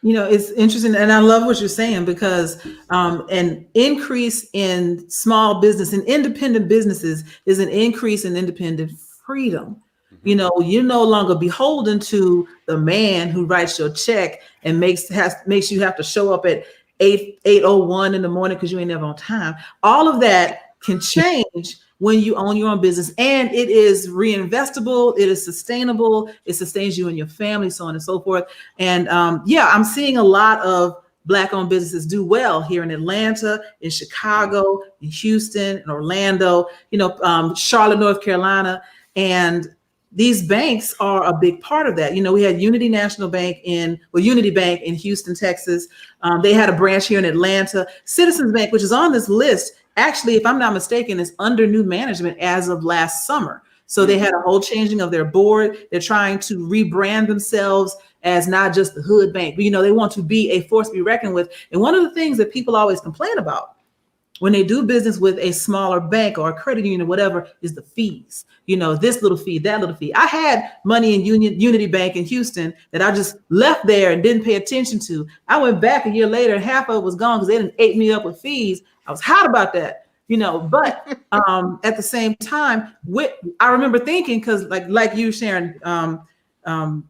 It's interesting, and I love what you're saying, because an increase in small business and independent businesses is an increase in independent freedom. You're no longer beholden to the man who writes your check and makes you have to show up at 8:01 in the morning because you ain't never on time. All of that can change when you own your own business, and it is reinvestable, it is sustainable, it sustains you and your family, so on and so forth. And I'm seeing a lot of Black-owned businesses do well here in Atlanta, in Chicago, in Houston, in Orlando, Charlotte, North Carolina. And these banks are a big part of that. You know, we had Unity Bank in Houston, Texas. They had a branch here in Atlanta. Citizens Bank, which is on this list, actually, if I'm not mistaken, is under new management as of last summer. So they had a whole changing of their board. They're trying to rebrand themselves as not just the hood bank, but, you know, they want to be a force to be reckoned with. And one of the things that people always complain about when they do business with a smaller bank or a credit union or whatever is the fees. You know, this little fee, that little fee. I had money in Unity Bank in Houston that I just left there and didn't pay attention to. I went back a year later and half of it was gone because they didn't ate me up with fees. I was hot about that, you know, but at the same time, I remember thinking, because like you, Sharon,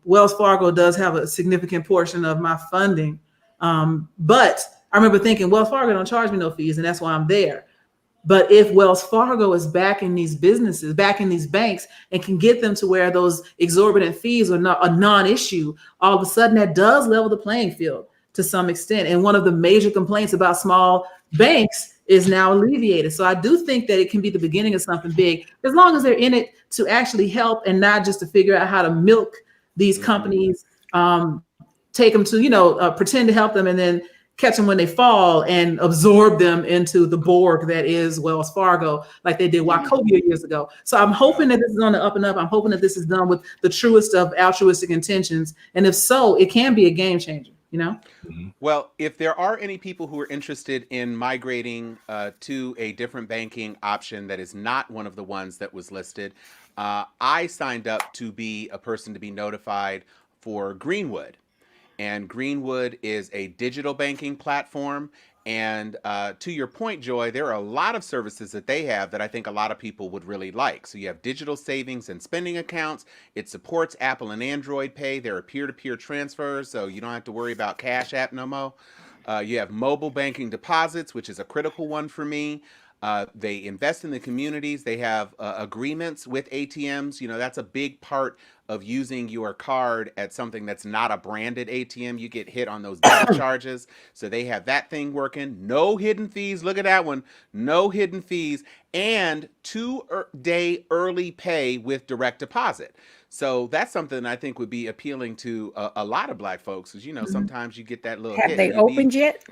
Wells Fargo does have a significant portion of my funding. But I remember thinking, Wells Fargo don't charge me no fees, and that's why I'm there. But if Wells Fargo is backing these businesses, backing these banks, and can get them to where those exorbitant fees are not a non-issue, all of a sudden that does level the playing field to some extent. And one of the major complaints about small banks is now alleviated. So I do think that it can be the beginning of something big, as long as they're in it to actually help and not just to figure out how to milk these companies, take them to, pretend to help them and then catch them when they fall and absorb them into the Borg that is Wells Fargo, like they did Wachovia years ago. So I'm hoping that this is on the up and up. I'm hoping that this is done with the truest of altruistic intentions. And if so, it can be a game changer, you know? Well, if there are any people who are interested in migrating to a different banking option that is not one of the ones that was listed, I signed up to be a person to be notified for Greenwood. And Greenwood is a digital banking platform. And to your point, Joy, there are a lot of services that they have that I think a lot of people would really like. So you have digital savings and spending accounts. It supports Apple and Android Pay. There are peer-to-peer transfers, so you don't have to worry about Cash App no more. You have mobile banking deposits, which is a critical one for me. They invest in the communities. They have agreements with ATMs. You know, that's a big part of using your card at something that's not a branded ATM. You get hit on those debit charges. So they have that thing working. No hidden fees. Look at that one. No hidden fees. And 2-day early pay with direct deposit. So that's something I think would be appealing to a lot of Black folks. Because, you know, sometimes you get that little Have hit. they opened yet?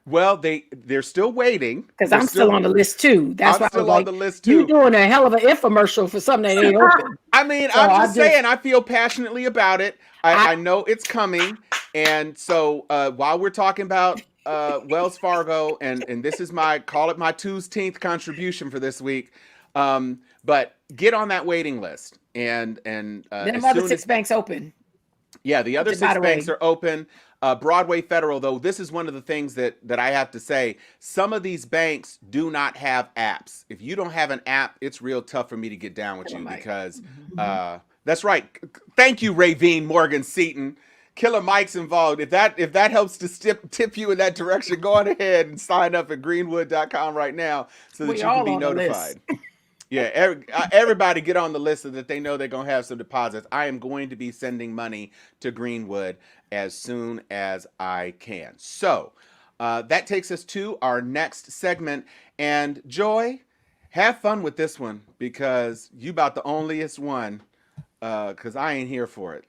Well, they're still waiting. Because I'm still on the list too. That's why I was like, on the list too. You're doing a hell of an infomercial for something that ain't open. I mean, so I'm just saying, I feel passionately about it. I know it's coming. And so while we're talking about Wells Fargo, and this is my 2/10th contribution for this week, but get on that waiting list. And then the other 6 banks open. Yeah, the other 6 banks are open. Broadway Federal, though, this is one of the things that I have to say. Some of these banks do not have apps. If you don't have an app, it's real tough for me to get down with you because that's right. Thank you, Ravine Morgan Seaton. Killer Mike's involved. If that helps to tip you in that direction, go on ahead and sign up at greenwood.com right now so that you can be notified. Yeah, everybody get on the list so that they know they're going to have some deposits. I am going to be sending money to Greenwood as soon as I can. So that takes us to our next segment. And Joy, have fun with this one because you about the onlyest one because I ain't here for it.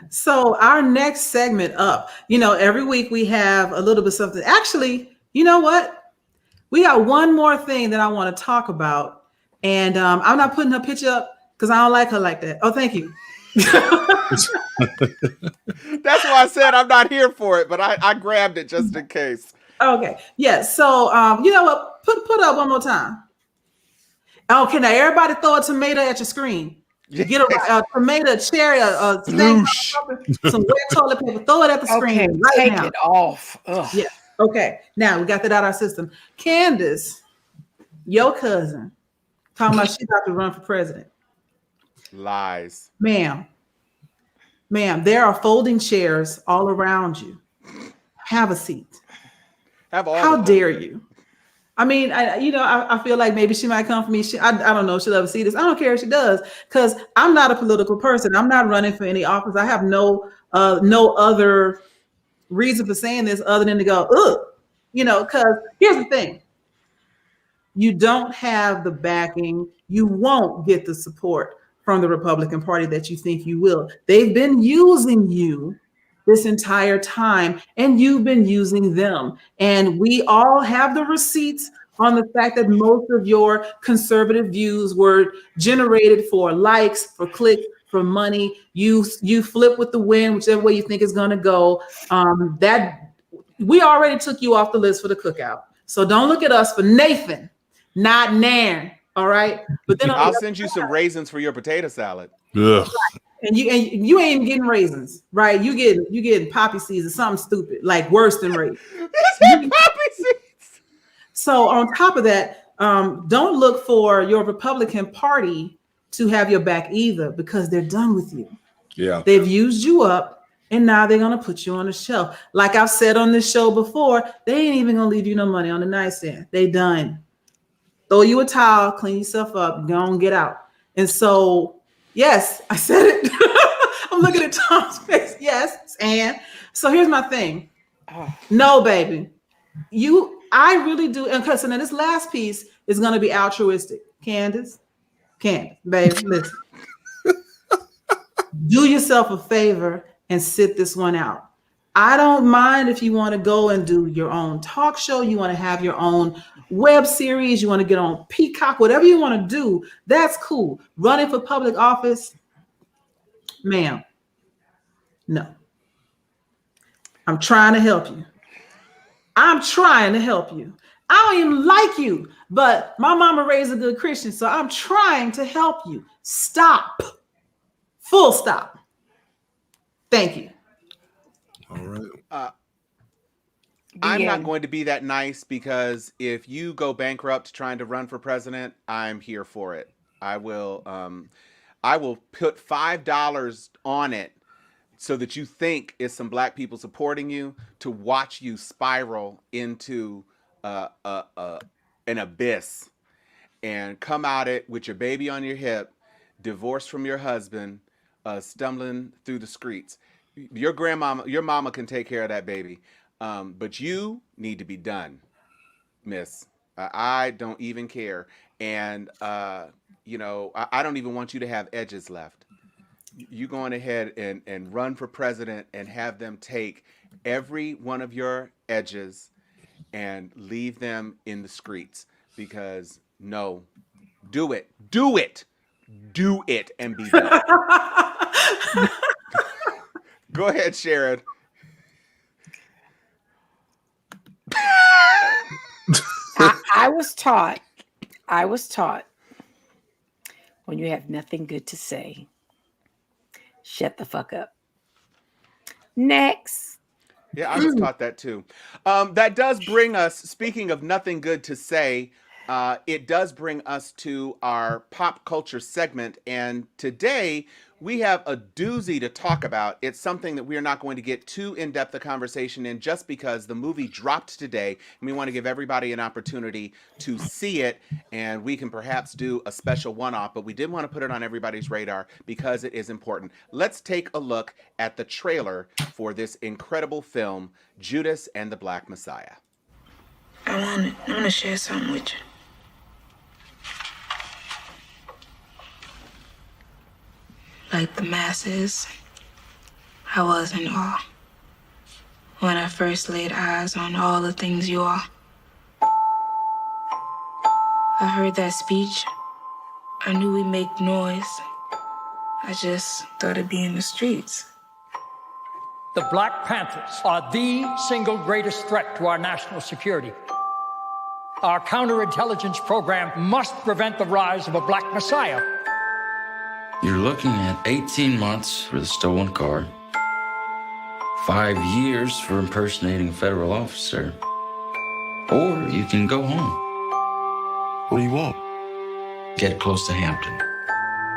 So our next segment up, every week we have a little bit of something. Actually, you know what? We got one more thing that I want to talk about. And I'm not putting her picture up because I don't like her like that. Oh, thank you. That's why I said I'm not here for it, but I grabbed it just in case. Okay. Yeah. So, you know what? Put up one more time. Okay. Now everybody throw a tomato at your screen. Get a tomato, a cherry, a snake, some wet toilet paper. Throw it at the screen. Okay, take it off. Ugh. Yeah. Okay. Now we got that out of our system. Candace, your cousin, talking about she's about to run for president. Lies. Ma'am, there are folding chairs all around you. Have a seat. How dare you? I mean, I feel like maybe she might come for me. I don't know if she'll ever see this. I don't care if she does, because I'm not a political person. I'm not running for any office. I have no other reason for saying this other than to go, ugh, because here's the thing. you don't have the backing, you won't get the support from the Republican Party that you think you will. They've been using you this entire time, and you've been using them. And we all have the receipts on the fact that most of your conservative views were generated for likes, for clicks, for money. You flip with the wind, whichever way you think it's going to go. That we already took you off the list for the cookout. So don't look at us for Nathan, not Nan. All right. But then I'll send you some raisins for your potato salad. Ugh. And you ain't even getting raisins, right? You getting poppy seeds or something stupid, like worse than raisins. Poppy seeds. So on top of that, don't look for your Republican Party to have your back either, because they're done with you. Yeah. They've used you up, and now they're gonna put you on the shelf. Like I've said on this show before, they ain't even gonna leave you no money on the nightstand. They done. Throw you a towel, clean yourself up, go and get out. And so, yes, I said it. I'm looking at Tom's face. Yes, and so here's my thing. No, baby, I really do. And because this last piece is gonna be altruistic. Candace, baby, listen. Do yourself a favor and sit this one out. I don't mind if you want to go and do your own talk show, you want to have your own web series, you want to get on Peacock, whatever you want to do, that's cool. Running for public office, ma'am, no. I'm trying to help you. I don't even like you, but my mama raised a good Christian, so I'm trying to help you. Stop. Full stop. Thank you. All right. I'm not going to be that nice, because if you go bankrupt trying to run for president, I'm here for it. I will put $5 on it so that you think it's some black people supporting you, to watch you spiral into an abyss and come out it with your baby on your hip, divorced from your husband, stumbling through the streets. Your mama can take care of that baby. But you need to be done, miss. I don't even care. And, I don't even want you to have edges left. You going ahead and run for president and have them take every one of your edges and leave them in the streets, because no, do it and be done. Go ahead, Sharon. I was taught when you have nothing good to say, shut the fuck up. Next. Yeah, I was taught that too. That does bring us, speaking of nothing good to say, it does bring us to our pop culture segment. And today we have a doozy to talk about. It's something that we are not going to get too in-depth a conversation in, just because the movie dropped today and we want to give everybody an opportunity to see it, and we can perhaps do a special one-off, but we did want to put it on everybody's radar because it is important. Let's take a look at the trailer for this incredible film, Judas and the Black Messiah. I want to share something with you. Like the masses, I was in awe when I first laid eyes on all the things you are. I heard that speech. I knew we'd make noise. I just thought it'd be in the streets. The Black Panthers are the single greatest threat to our national security. Our counterintelligence program must prevent the rise of a Black Messiah. You're looking at 18 months for the stolen car, 5 years for impersonating a federal officer, or you can go home. What do you want? Get close to Hampton.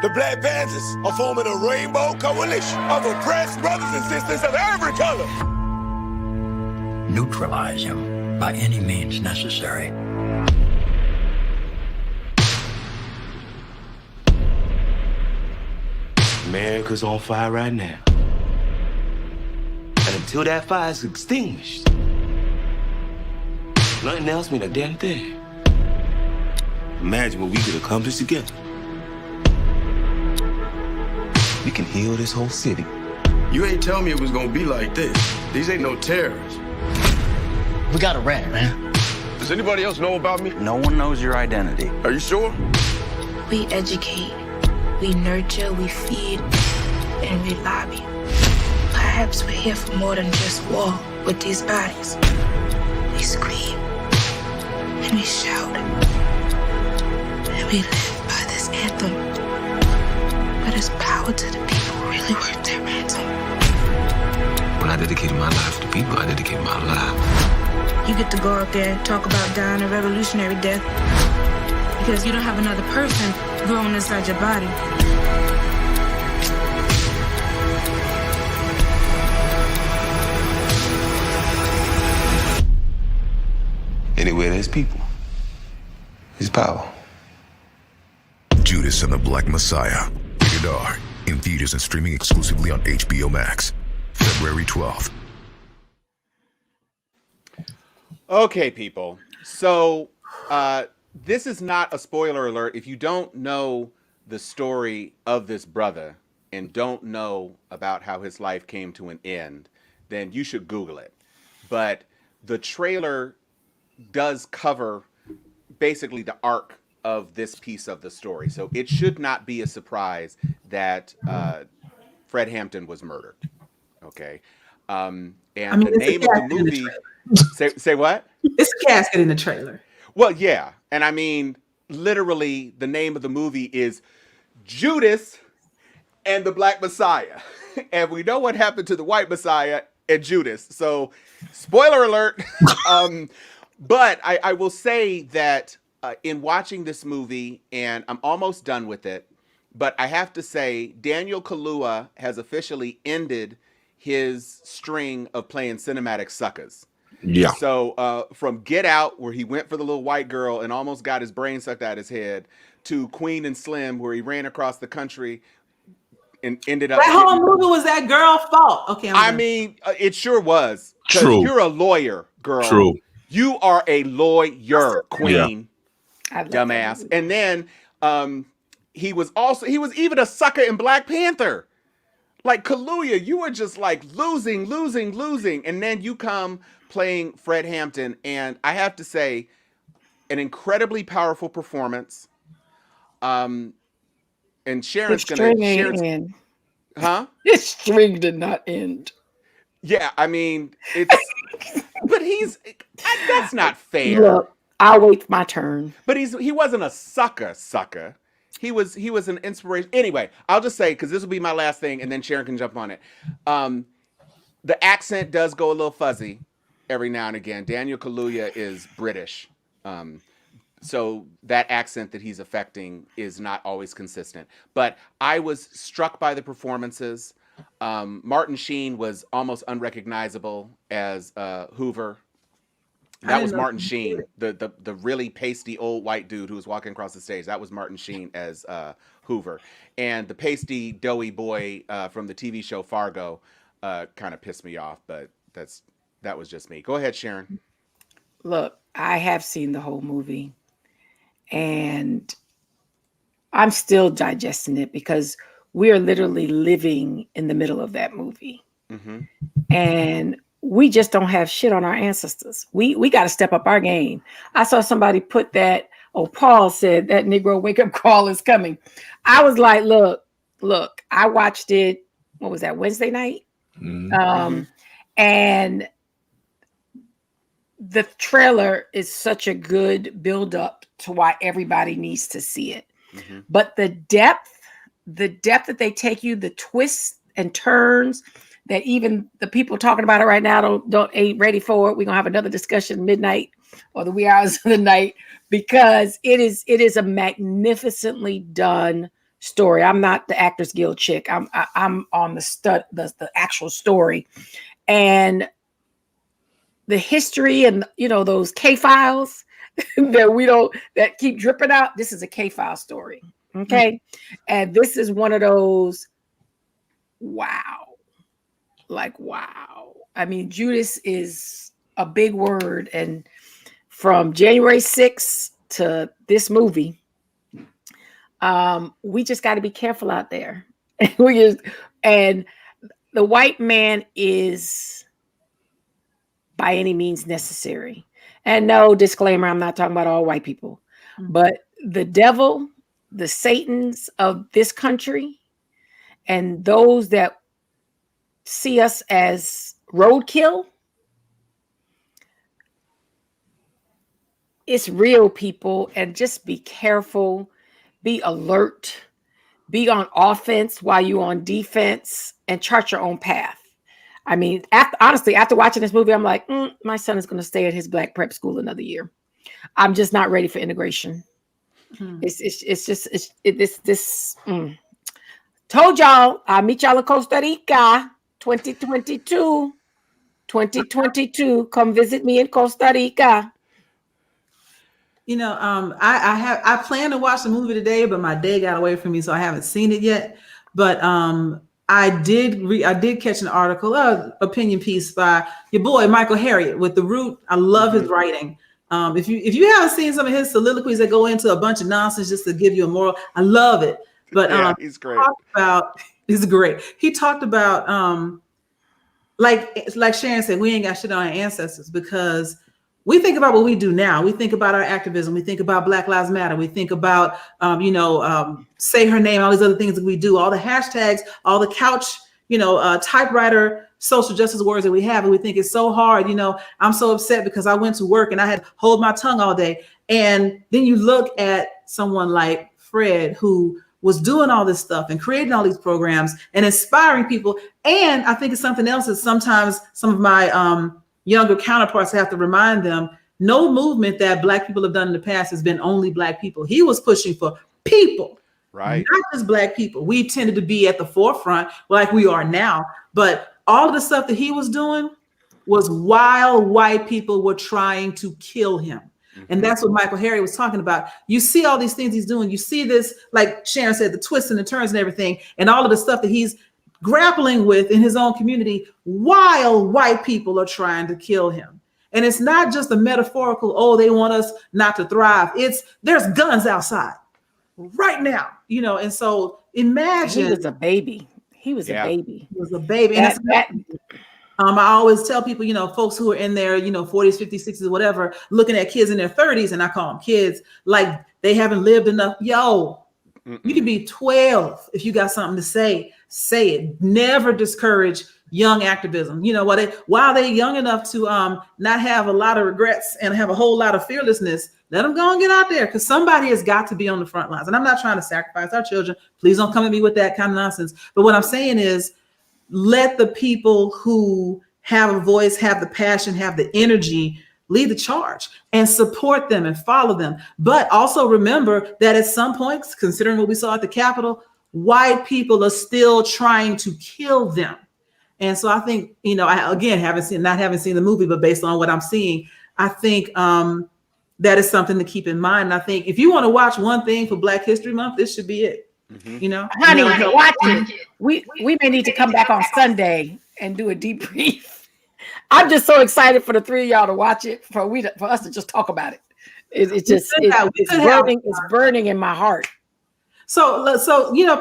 The Black Panthers are forming a rainbow coalition of oppressed brothers and sisters of every color. Neutralize him by any means necessary. America's on fire right now. And until that fire is extinguished, nothing else means a damn thing. Imagine what we could accomplish together. We can heal this whole city. You ain't tell me it was gonna be like this. These ain't no terrorists. We got a rat, man. Does anybody else know about me? No one knows your identity. Are you sure? We educate, we nurture, we feed, and we lobby. Perhaps we're here for more than just war with these bodies. We scream, and we shout, and we live by this anthem. But it's power to the people who really worth their ransom. When I dedicated my life to people, I dedicated my life. You get to go out there and talk about dying a revolutionary death because you don't have another person growing inside your body. Anywhere there's people, there's power. Judas and the Black Messiah. Rated R. In theaters and streaming exclusively on HBO Max. February 12th. Okay, people. So this is not a spoiler alert. If you don't know the story of this brother and don't know about how his life came to an end, then you should Google it. But the trailer does cover basically the arc of this piece of the story. So it should not be a surprise that Fred Hampton was murdered. Okay. And the name of the movie... Say what? It's a casket in the trailer. Well, yeah. And I mean, literally, the name of the movie is Judas and the Black Messiah. And we know what happened to the White Messiah and Judas. So, spoiler alert. But I will say that in watching this movie, and I'm almost done with it, but I have to say, Daniel Kaluuya has officially ended his string of playing cinematic suckers. Yeah. So from Get Out, where he went for the little white girl and almost got his brain sucked out his head, to Queen and Slim, where he ran across the country and ended up. That whole movie was that girl's fault. Okay. I mean, it sure was. True. You're a lawyer, girl. True. You are a lawyer, Queen. I love Dumbass. And then he was even a sucker in Black Panther. Like Kaluuya, you were just like losing. And then you come playing Fred Hampton. And I have to say, an incredibly powerful performance. And Sharon's going to... end. Huh? His string did not end. Yeah, I mean, it's... but that's not fair. Look, I'll wait my turn. But he wasn't a sucker. He was an inspiration. Anyway, I'll just say, because this will be my last thing, and then Sharon can jump on it. The accent does go a little fuzzy every now and again. Daniel Kaluuya is British. So that accent that he's affecting is not always consistent. But I was struck by the performances. Martin Sheen was almost unrecognizable as Hoover. That was Martin Sheen, the really pasty old white dude who was walking across the stage. That was Martin Sheen as Hoover. And the pasty doughy boy from the TV show Fargo kind of pissed me off, but that was just me. Go ahead, Sharon. Look, I have seen the whole movie and I'm still digesting it because we are literally living in the middle of that movie. Mm-hmm. And we just don't have shit on our ancestors. We got to step up our game. I saw somebody put that, Paul said that Negro wake up call is coming. I was like, look, I watched it. What was that, Wednesday night? Mm-hmm. And the trailer is such a good build up to why everybody needs to see it. Mm-hmm. But the depth that they take you, the twists and turns that even the people talking about it right now ain't ready for it. We're gonna have another discussion midnight or the wee hours of the night because it is a magnificently done story. I'm not the Actors Guild chick. I'm on the actual story, and the history and those K files that keep dripping out. This is a K file story, okay, mm-hmm. And this is one of those. Wow. I mean, Judas is a big word. And from January 6th to this movie, We just got to be careful out there. And the white man is by any means necessary. And no, disclaimer, I'm not talking about all white people, but the devil, the Satans of this country, and those that see us as roadkill, it's real, people. And just be careful, be alert, be on offense while you're on defense, and chart your own path. I mean, honestly, after watching this movie, I'm like, my son is going to stay at his black prep school another year. I'm just not ready for integration. Told y'all, I'll meet y'all in Costa Rica 2022. 2022. Come visit me in Costa Rica. You know, I plan to watch the movie today, but my day got away from me, so I haven't seen it yet. But I did catch an article, opinion piece by your boy Michael Harriot with The Root. I love his writing. If you haven't seen some of his soliloquies that go into a bunch of nonsense just to give you a moral, I love it. But yeah, he's great. He's great. He talked about like Sharon said, we ain't got shit on our ancestors, because we think about what we do now. We think about our activism. We think about Black Lives Matter. We think about, say her name, all these other things that we do, all the hashtags, all the couch, typewriter social justice words that we have. And we think it's so hard. I'm so upset because I went to work and I had to hold my tongue all day. And then you look at someone like Fred, who was doing all this stuff and creating all these programs and inspiring people. And I think it's something else that sometimes some of my younger counterparts have to remind them, no movement that Black people have done in the past has been only Black people. He was pushing for people, right? Not just Black people. We tended to be at the forefront like we are now, but all of the stuff that he was doing was while white people were trying to kill him. And that's what Michael Harriot was talking about. You see all these things he's doing. You see this, like Sharon said, the twists and the turns and everything, and all of the stuff that he's grappling with in his own community while white people are trying to kill him. And it's not just a metaphorical, oh, they want us not to thrive. There's guns outside right now, and so imagine. He was a baby. He was a baby. He was a baby. I always tell people, folks who are in their, 40s, 50s, 60s, whatever, looking at kids in their 30s, and I call them kids, like they haven't lived enough. Yo, you can be 12 if you got something to say it. Never discourage young activism. While they're young enough to not have a lot of regrets and have a whole lot of fearlessness, let them go and get out there, because somebody has got to be on the front lines. And I'm not trying to sacrifice our children. Please don't come at me with that kind of nonsense. But what I'm saying is, let the people who have a voice, have the passion, have the energy, lead the charge and support them and follow them. But also remember that at some points, considering what we saw at the Capitol, white people are still trying to kill them. And so I think, I again haven't seen the movie, but based on what I'm seeing, I think that is something to keep in mind. And I think if you want to watch one thing for Black History Month, this should be it. Honey, watch it. We may need to come back on Sunday and do a debrief. I'm just so excited for the three of y'all to watch it, for us to just talk about it. It's burning in my heart. So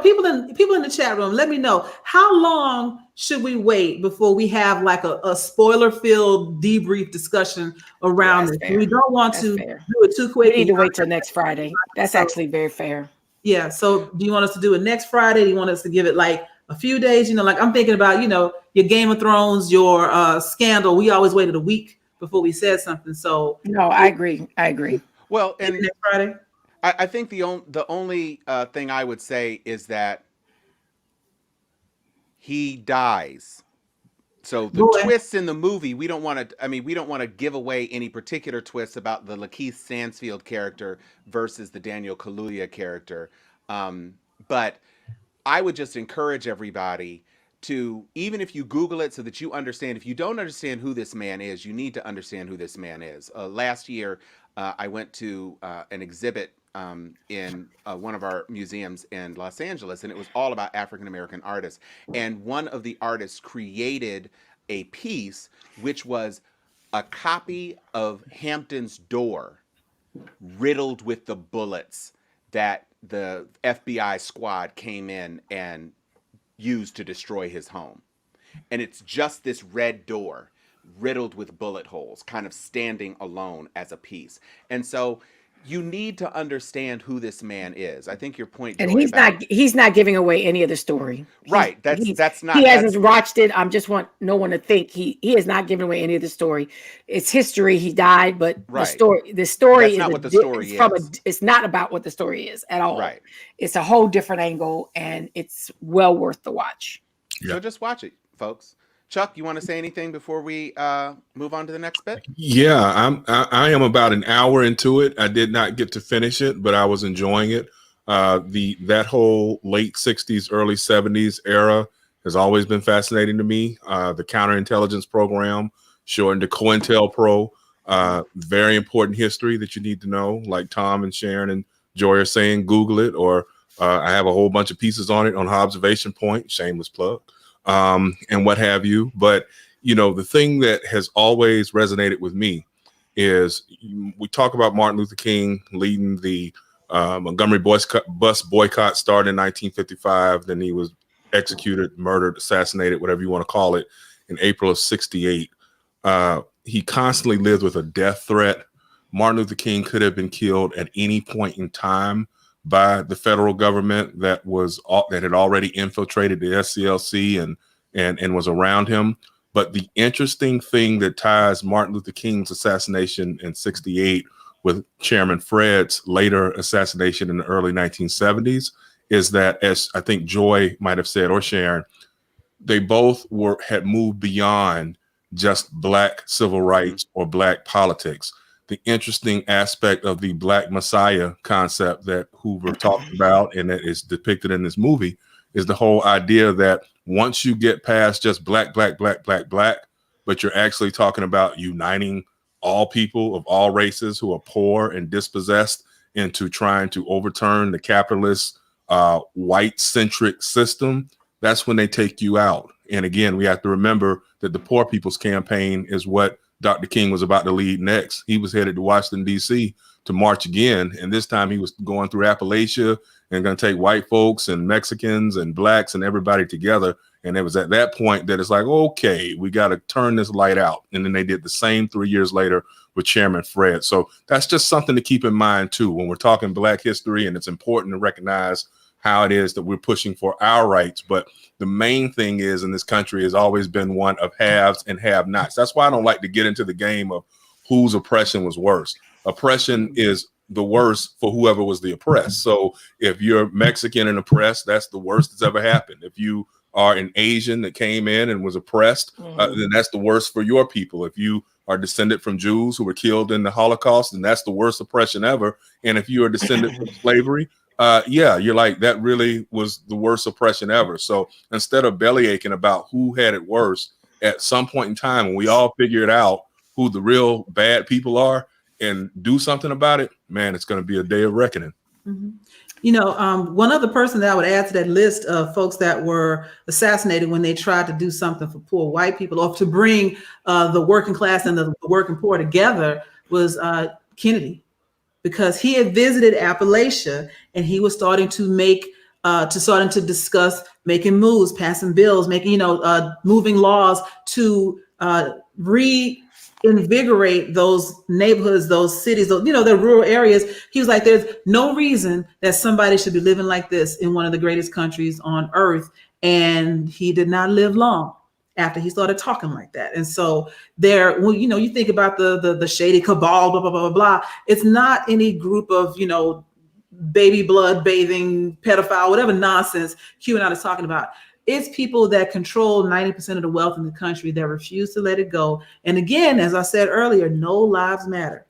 people in the chat room, let me know, how long should we wait before we have like a spoiler-filled debrief discussion around this? We don't want to do it too quick. We need to wait till next Friday. That's actually very fair. Yeah. So do you want us to do it next Friday? Do you want us to give it like a few days? Like I'm thinking about, your Game of Thrones, your Scandal. We always waited a week before we said something. So no, I agree. Well, and next Friday, I think the only thing I would say is that he dies. So the twists in the movie, we don't want to give away any particular twists about the Lakeith Stansfield character versus the Daniel Kaluuya character. But I would just encourage everybody to, even if you Google it so that you understand, if you don't understand who this man is, you need to understand who this man is. Last year, I went to an exhibit in one of our museums in Los Angeles, and it was all about African-American artists. And one of the artists created a piece which was a copy of Hampton's door riddled with the bullets that the FBI squad came in and used to destroy his home. And it's just this red door riddled with bullet holes, kind of standing alone as a piece. And so you need to understand who this man is. I think your point, And Joy, about he's not giving away any of the story. right. That's not. He hasn't That's, watched it. I just want no one to think he is not giving away any of the story. It's history. He died, but right. the story That's is not what the story is. It's not about what the story is at all. Right. It's a whole different angle, and it's well worth the watch. Yeah. So just watch it, folks. Chuck, you want to say anything before we move on to the next bit? Yeah, I am about an hour into it. I did not get to finish it, but I was enjoying it. That whole late 60s, early 70s era has always been fascinating to me. The counterintelligence program, shortened to COINTELPRO, very important history that you need to know, like Tom and Sharon and Joy are saying, Google it, or I have a whole bunch of pieces on it on Observation Point, shameless plug. And what have you. But, you know, the thing that has always resonated with me is we talk about Martin Luther King leading the Montgomery bus boycott started in 1955. Then he was executed, murdered, assassinated, whatever you want to call it, in April of 68. He constantly lived with a death threat. Martin Luther King could have been killed at any point in time by the federal government that had already infiltrated the SCLC and was around him. But the interesting thing that ties Martin Luther King's assassination in 68 with Chairman Fred's later assassination in the early 1970s is that, as I think Joy might have said, or Sharon, they both had moved beyond just Black civil rights or Black politics. The interesting aspect of the Black Messiah concept that Hoover talked about and that is depicted in this movie is the whole idea that once you get past just black, but you're actually talking about uniting all people of all races who are poor and dispossessed into trying to overturn the capitalist, white-centric system, that's when they take you out. And again, we have to remember that the Poor People's Campaign is what Dr. King was about to lead next. He was headed to Washington, D.C. to march again. And this time he was going through Appalachia and going to take white folks and Mexicans and Blacks and everybody together. And it was at that point that it's like, okay, we got to turn this light out. And then they did the same 3 years later with Chairman Fred. So that's just something to keep in mind, too, when we're talking Black history. And it's important to recognize how it is that we're pushing for our rights. But the main thing is in this country has always been one of haves and have-nots. That's why I don't like to get into the game of whose oppression was worse. Oppression is the worst for whoever was the oppressed. So if you're Mexican and oppressed, that's the worst that's ever happened. If you are an Asian that came in and was oppressed, then that's the worst for your people. If you are descended from Jews who were killed in the Holocaust, then that's the worst oppression ever. And if you are descended from slavery, you're like, that really was the worst oppression ever. So instead of belly aching about who had it worse, at some point in time, when we all figure it out who the real bad people are and do something about it, man, it's going to be a day of reckoning. Mm-hmm. You know, one other person that I would add to that list of folks that were assassinated when they tried to do something for poor white people or to bring the working class and the working poor together was Kennedy, because he had visited Appalachia and he was starting to discuss making moves, passing bills, making, moving laws to reinvigorate those neighborhoods, those cities, the rural areas. He was like, there's no reason that somebody should be living like this in one of the greatest countries on earth. And he did not live long after he started talking like that. And so you think about the shady cabal, blah, blah, blah, blah, blah. It's not any group of, baby blood bathing, pedophile, whatever nonsense QAnon is talking about. It's people that control 90% of the wealth in the country that refuse to let it go. And again, as I said earlier, no lives matter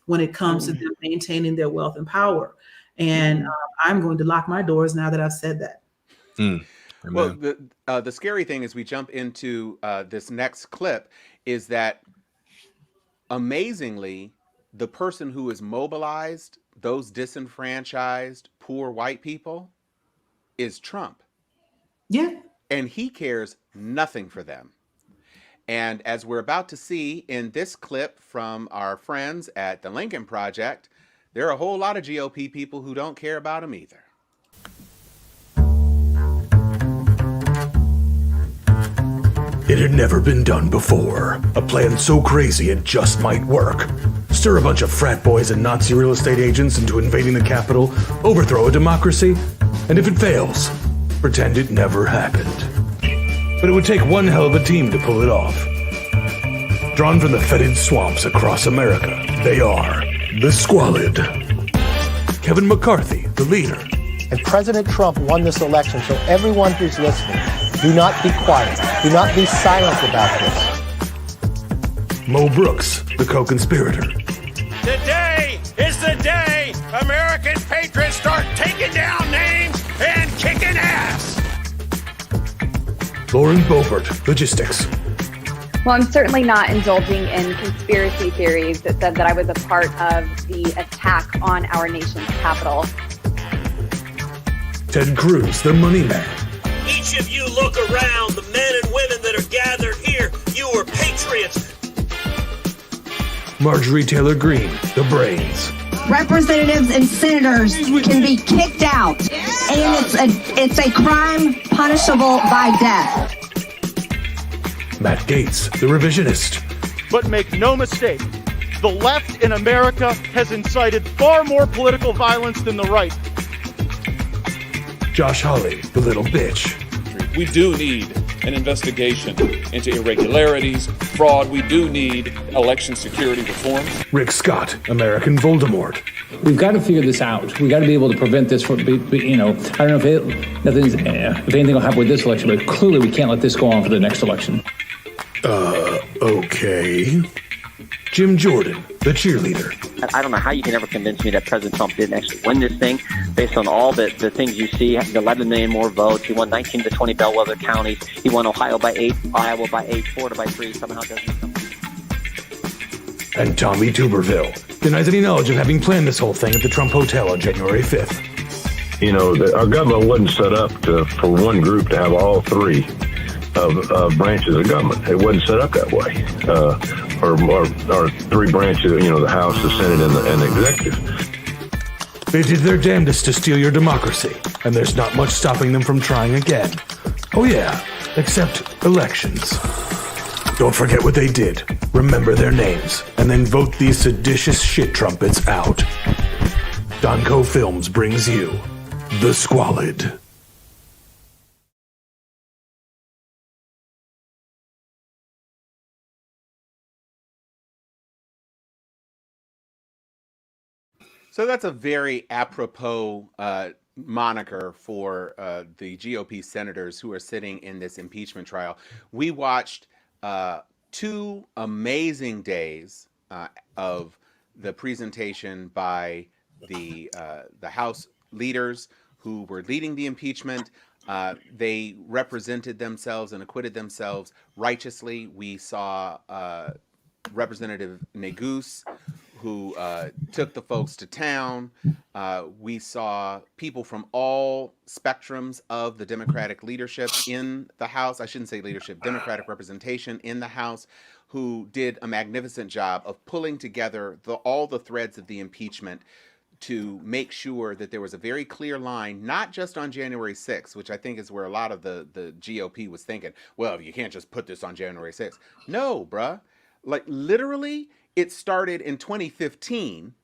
when it comes to them maintaining their wealth and power. And I'm going to lock my doors now that I've said that. Well, the scary thing as we jump into this next clip is that amazingly, the person who is mobilized those disenfranchised, poor white people is Trump. Yeah. And he cares nothing for them. And as we're about to see in this clip from our friends at the Lincoln Project, there are a whole lot of GOP people who don't care about him either. It had never been done before. A plan so crazy it just might work. Stir a bunch of frat boys and Nazi real estate agents into invading the Capitol, overthrow a democracy, and if it fails, pretend it never happened. But it would take one hell of a team to pull it off. Drawn from the fetid swamps across America, they are the Squalid. Kevin McCarthy, the leader. And President Trump won this election, so everyone who's listening, do not be quiet. Do not be silent about this. Mo Brooks, the co-conspirator. Today is the day American patriots start taking down names and kicking ass. Lauren Boebert, logistics. Well, I'm certainly not indulging in conspiracy theories that said that I was a part of the attack on our nation's capital. Ted Cruz, the money man. Each of you look around, the men and women that are gathered here, you are patriots. Marjorie Taylor Greene, the brains. Representatives and senators can be kicked out, and it's a crime punishable by death. Matt Gaetz, the revisionist. But make no mistake, the left in America has incited far more political violence than the right. Josh Hawley, the little bitch. We do need an investigation into irregularities, fraud. We do need election security reforms. Rick Scott, American Voldemort. We've got to figure this out. We've got to be able to prevent this from, I don't know if anything will happen with this election, but clearly we can't let this go on for the next election. Okay. Jim Jordan, the cheerleader. I don't know how you can ever convince me that President Trump didn't actually win this thing based on all the things you see. 11 million more votes. He won 19 to 20 bellwether counties. He won Ohio by 8, Iowa by 8, Florida by 3. Somehow doesn't come. And Tommy Tuberville denies any knowledge of having planned this whole thing at the Trump Hotel on January 5th. You know, our government wasn't set up for one group to have all three of branches of government. It wasn't set up that way. Or three branches, the House, the Senate, and the executive. They did their damnedest to steal your democracy, and there's not much stopping them from trying again. Oh yeah, except elections. Don't forget what they did. Remember their names, and then vote these seditious shit trumpets out. Donco Films brings you The Squalid. So that's a very apropos moniker for the GOP senators who are sitting in this impeachment trial. We watched 2 amazing days of the presentation by the House leaders who were leading the impeachment. They represented themselves and acquitted themselves righteously. We saw Representative Neguse, who took the folks to town. We saw people from all spectrums of the Democratic leadership in the House. I shouldn't say leadership, Democratic representation in the House, who did a magnificent job of pulling together all the threads of the impeachment to make sure that there was a very clear line, not just on January 6th, which I think is where a lot of the GOP was thinking, well, you can't just put this on January 6th. No, bruh. Like, literally, it started in 2015,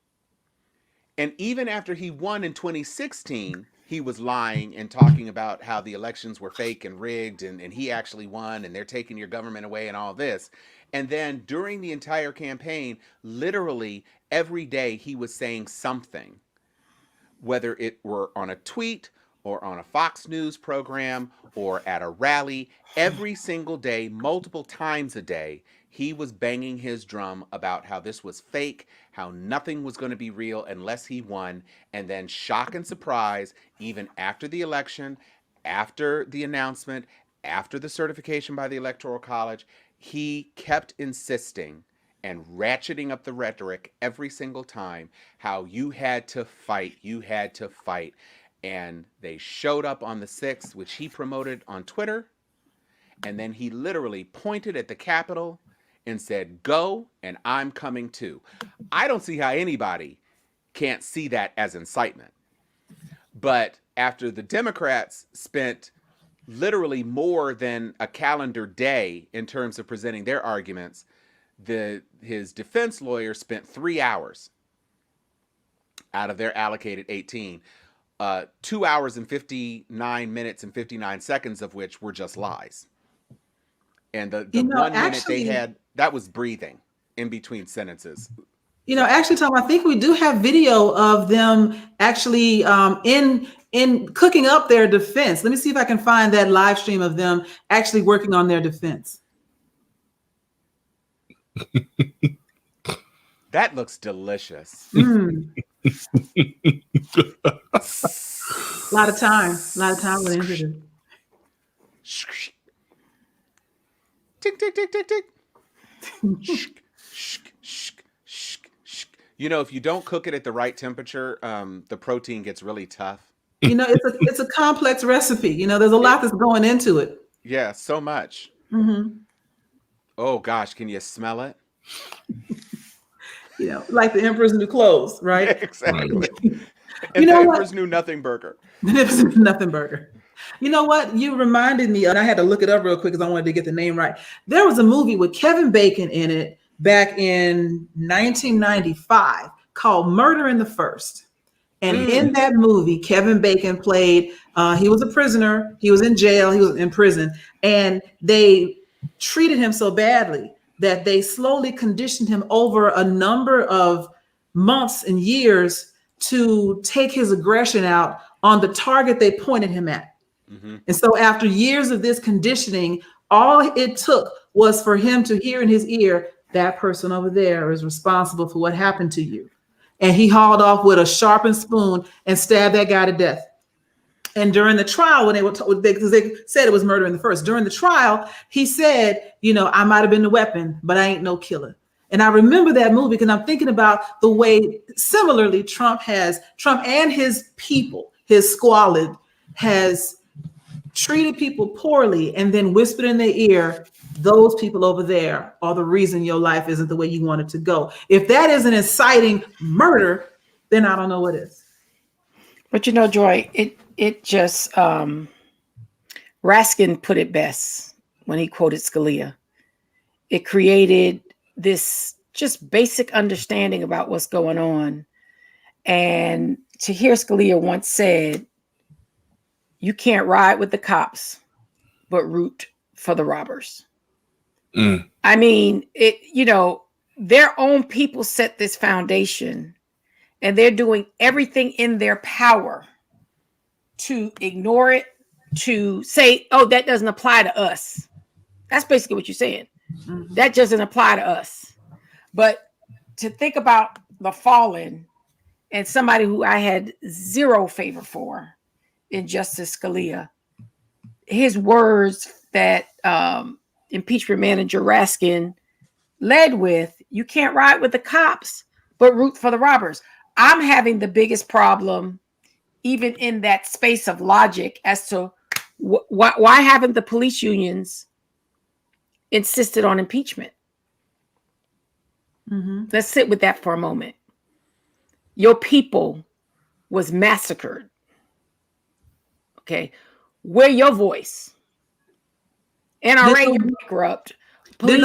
and even after he won in 2016, he was lying and talking about how the elections were fake and rigged, and he actually won, and they're taking your government away and all this. And then during the entire campaign, literally every day he was saying something, whether it were on a tweet or on a Fox News program or at a rally, every single day, multiple times a day, he was banging his drum about how this was fake, how nothing was going to be real unless he won. And then shock and surprise, even after the election, after the announcement, after the certification by the Electoral College, he kept insisting and ratcheting up the rhetoric every single time how you had to fight, you had to fight. And they showed up on the 6th, which he promoted on Twitter. And then he literally pointed at the Capitol and said, go, and I'm coming too. I don't see how anybody can't see that as incitement. But after the Democrats spent literally more than a calendar day in terms of presenting their arguments, his defense lawyer spent 3 hours out of their allocated 18, 2 hours and 59 minutes and 59 seconds of which were just lies. And the 1 minute they had, that was breathing in between sentences. Actually, Tom, I think we do have video of them actually in cooking up their defense. Let me see if I can find that live stream of them actually working on their defense. That looks delicious. A lot of time went into it. Tick, tick, tick, tick, tick. If you don't cook it at the right temperature, the protein gets really tough. It's a complex recipe. There's a lot that's going into it. Yeah, so much. Mm-hmm. Oh gosh, can you smell it? Like the Emperor's New Clothes, right? Yeah, exactly. And the Emperor's New Nothing Burger. Nothing burger. You know what? You reminded me, and I had to look it up real quick because I wanted to get the name right. There was a movie with Kevin Bacon in it back in 1995 called Murder in the First. And in that movie, Kevin Bacon played, he was a prisoner, he was in jail, he was in prison, and they treated him so badly that they slowly conditioned him over a number of months and years to take his aggression out on the target they pointed him at. Mm-hmm. And so after years of this conditioning, all it took was for him to hear in his ear, that person over there is responsible for what happened to you. And he hauled off with a sharpened spoon and stabbed that guy to death. And during the trial, when because they said it was murder in the first, during the trial, he said, I might have been the weapon, but I ain't no killer. And I remember that movie because I'm thinking about the way similarly Trump and his people, his squalid, has treated people poorly and then whispered in their ear, those people over there are the reason your life isn't the way you want it to go. If that isn't inciting murder, then I don't know what is. But Joy, it just Raskin put it best when he quoted Scalia. It created this just basic understanding about what's going on. And to hear Scalia once said, you can't ride with the cops, but root for the robbers. I mean, their own people set this foundation and they're doing everything in their power to ignore it, to say, oh, that doesn't apply to us. That's basically what you're saying. Mm-hmm. That doesn't apply to us. But to think about the fallen and somebody who I had zero favor for in Justice Scalia, his words that impeachment manager Raskin led with, you can't ride with the cops, but root for the robbers. I'm having the biggest problem, even in that space of logic, as to why haven't the police unions insisted on impeachment? Mm-hmm. Let's sit with that for a moment. Your people was massacred. Okay, where your voice? NRA, you're bankrupt. Police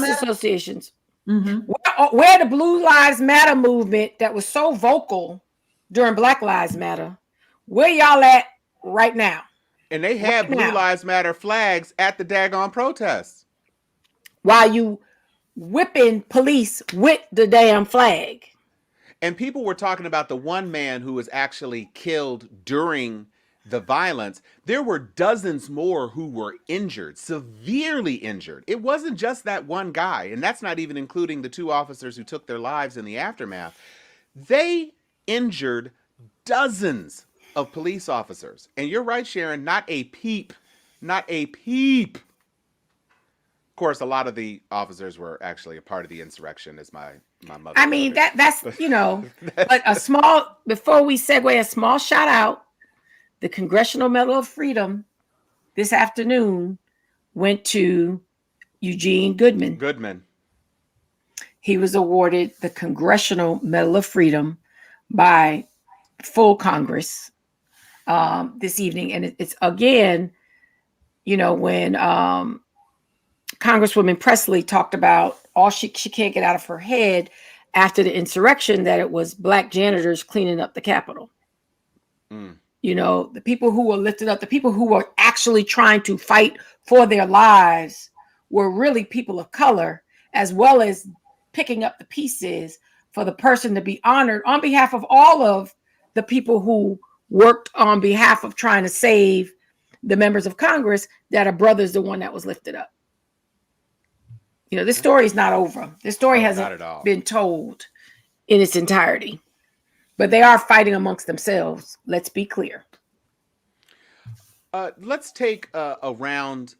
associations. Mm-hmm. Where the Blue Lives Matter movement that was so vocal during Black Lives Matter, where y'all at right now? And they had Blue Lives Matter flags at the daggone protests. While you whipping police with the damn flag. And people were talking about the one man who was actually killed during the violence. There were dozens more who were injured, severely injured. It wasn't just that one guy, and that's not even including the 2 officers who took their lives in the aftermath. They injured dozens of police officers. And you're right, Sharon, not a peep. Not a peep. Of course, a lot of the officers were actually a part of the insurrection, as my mother. I mean, that's but a small, before we segue, a small shout out. The Congressional Medal of Freedom this afternoon went to Eugene Goodman. He was awarded the Congressional Medal of Freedom by full Congress this evening. And it's again, when Congresswoman Presley talked about all she can't get out of her head after the insurrection, that it was Black janitors cleaning up the Capitol. The people who were lifted up, the people who were actually trying to fight for their lives were really people of color, as well as picking up the pieces for the person to be honored on behalf of all of the people who worked on behalf of trying to save the members of Congress, that a brother's the one that was lifted up. This story is not over. This story hasn't been told in its entirety, but they are fighting amongst themselves. Let's be clear. Let's take a round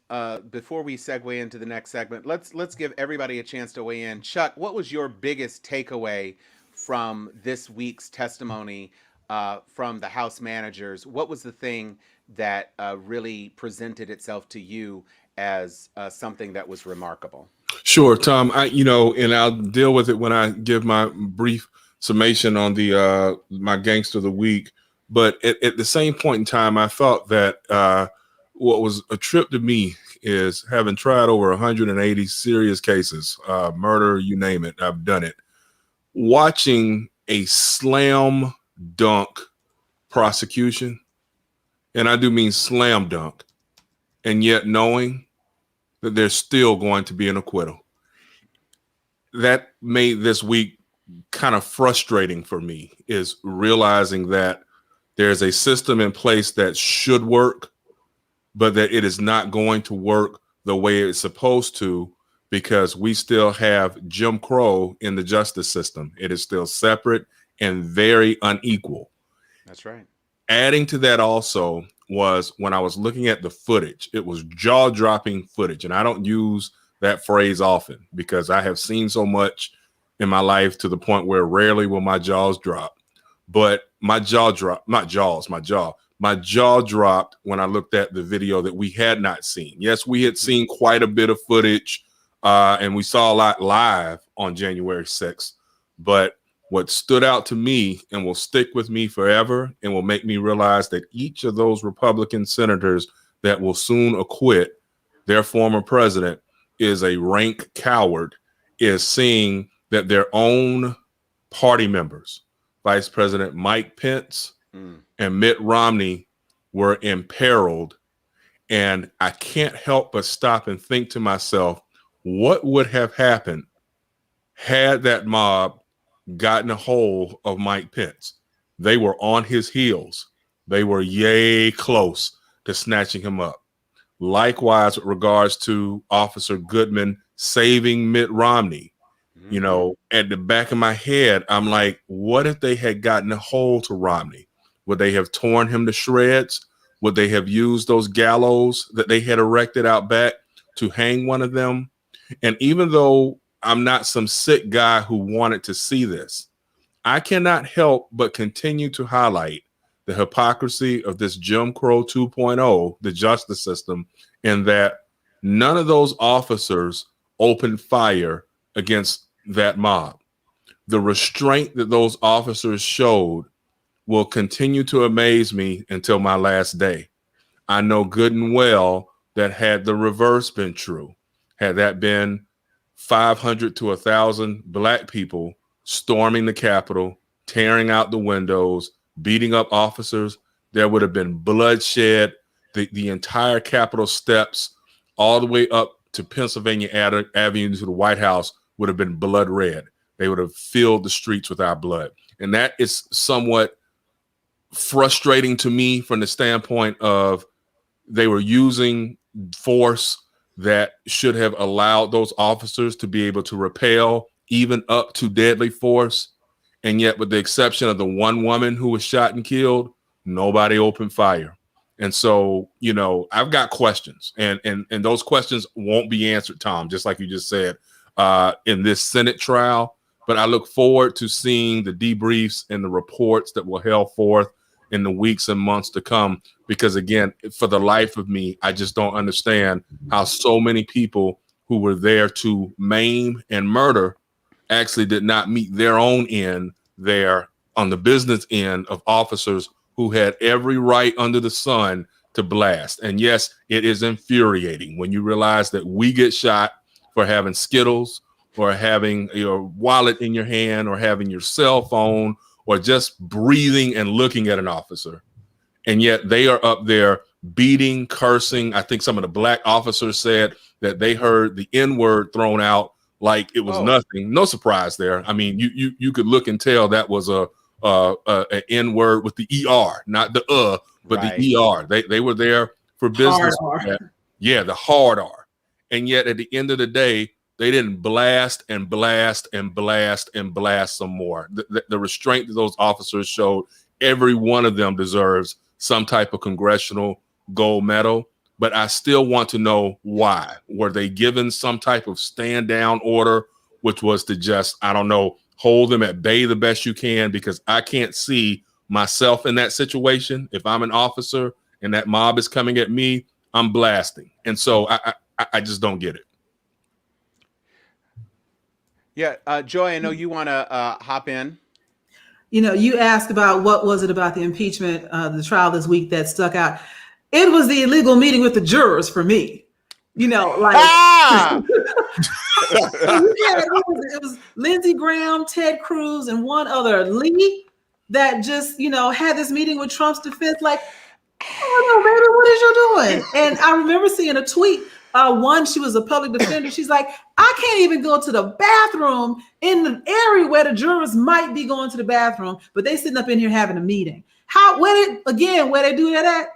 before we segue into the next segment. Let's give everybody a chance to weigh in. Chuck, what was your biggest takeaway from this week's testimony from the House managers? What was the thing that really presented itself to you as something that was remarkable? Sure, Tom. And I'll deal with it when I give my brief summation on the my gangster of the week. But at the same point in time, I thought that what was a trip to me is, having tried over 180 serious cases, murder, you name it, I've done it. Watching a slam dunk prosecution, and I do mean slam dunk, and yet knowing that there's still going to be an acquittal. That made this week kind of frustrating for me, is realizing that there's a system in place that should work, but that it is not going to work the way it's supposed to, because we still have Jim Crow in the justice system. It is still separate and very unequal. That's right. Adding to that also was, when I was looking at the footage, it was jaw-dropping footage. And I don't use that phrase often because I have seen so much in my life to the point where rarely will my jaws drop. But my jaw dropped, my jaw dropped when I looked at the video that we had not seen. Yes, we had seen quite a bit of footage, and we saw a lot live on January 6th. But what stood out to me and will stick with me forever and will make me realize that each of those Republican senators that will soon acquit their former president is a rank coward, is seeing that their own party members, Vice President Mike Pence and Mitt Romney, were imperiled. And I can't help but stop and think to myself, what would have happened had that mob gotten a hold of Mike Pence? They were on his heels. They were yay close to snatching him up. Likewise, with regards to Officer Goodman saving Mitt Romney, at the back of my head, I'm like, what if they had gotten a hold to Romney? Would they have torn him to shreds? Would they have used those gallows that they had erected out back to hang one of them? And even though I'm not some sick guy who wanted to see this, I cannot help but continue to highlight the hypocrisy of this Jim Crow 2.0, the justice system, in that none of those officers opened fire against that mob. The restraint that those officers showed will continue to amaze me until my last day. I know good and well that had the reverse been true, had that been 500 to 1,000 Black people storming the Capitol, tearing out the windows, beating up officers, there would have been bloodshed. The entire Capitol steps, all the way up to Pennsylvania Avenue to the White House, would have been blood red. They would have filled the streets with our blood. And that is somewhat frustrating to me from the standpoint of they were using force that should have allowed those officers to be able to repel even up to deadly force. And yet, with the exception of the one woman who was shot and killed, nobody opened fire. And so, I've got questions, and those questions won't be answered, Tom, just like you just said, in this Senate trial. But I look forward to seeing the debriefs and the reports that will held forth in the weeks and months to come. Because again, for the life of me, I just don't understand how so many people who were there to maim and murder actually did not meet their own end there on the business end of officers who had every right under the sun to blast. And yes, it is infuriating when you realize that we get shot for having Skittles or having your wallet in your hand or having your cell phone or just breathing and looking at an officer. And yet they are up there beating, cursing. I think some of the black officers said that they heard the N-word thrown out like it was nothing. No surprise there. I mean, you could look and tell that was a N-word with the ER, not the but the ER. They were there for business. Yeah, the hard R. And yet at the end of the day, they didn't blast and blast and blast and blast some more. The restraint that those officers showed, every one of them deserves some type of congressional gold medal. But I still want to know why. Were they given some type of stand down order, which was to just, I don't know, hold them at bay the best you can? Because I can't see myself in that situation. If I'm an officer and that mob is coming at me, I'm blasting. And so I just don't get it. Yeah, Joy, I know you want to hop in. You know, you asked about what was it about the impeachment, the trial this week that stuck out. It was the illegal meeting with the jurors for me. You know, like it was Lindsey Graham, Ted Cruz, and one other, Lee, that just, you know, had this meeting with Trump's defense. Like, oh no, baby, what is you doing? And I remember seeing a tweet. She was a public defender. She's like, I can't even go to the bathroom in the area where the jurors might be going to the bathroom, but they sitting up in here having a meeting. Where they do that at?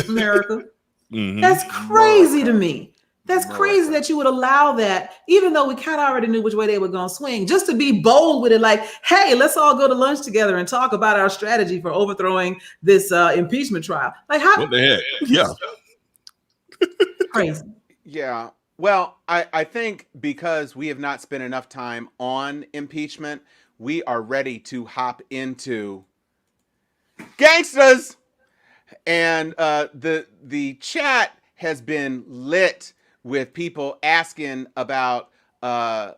America. That's crazy to me. That's crazy that you would allow that, even though we kind of already knew which way they were going to swing, just to be bold with it. Like, hey, let's all go to lunch together and talk about our strategy for overthrowing this impeachment trial. Like, how? What the heck? Yeah. Crazy. Yeah. Well, I think because we have not spent enough time on impeachment, we are ready to hop into gangsters. And the chat has been lit with people asking about a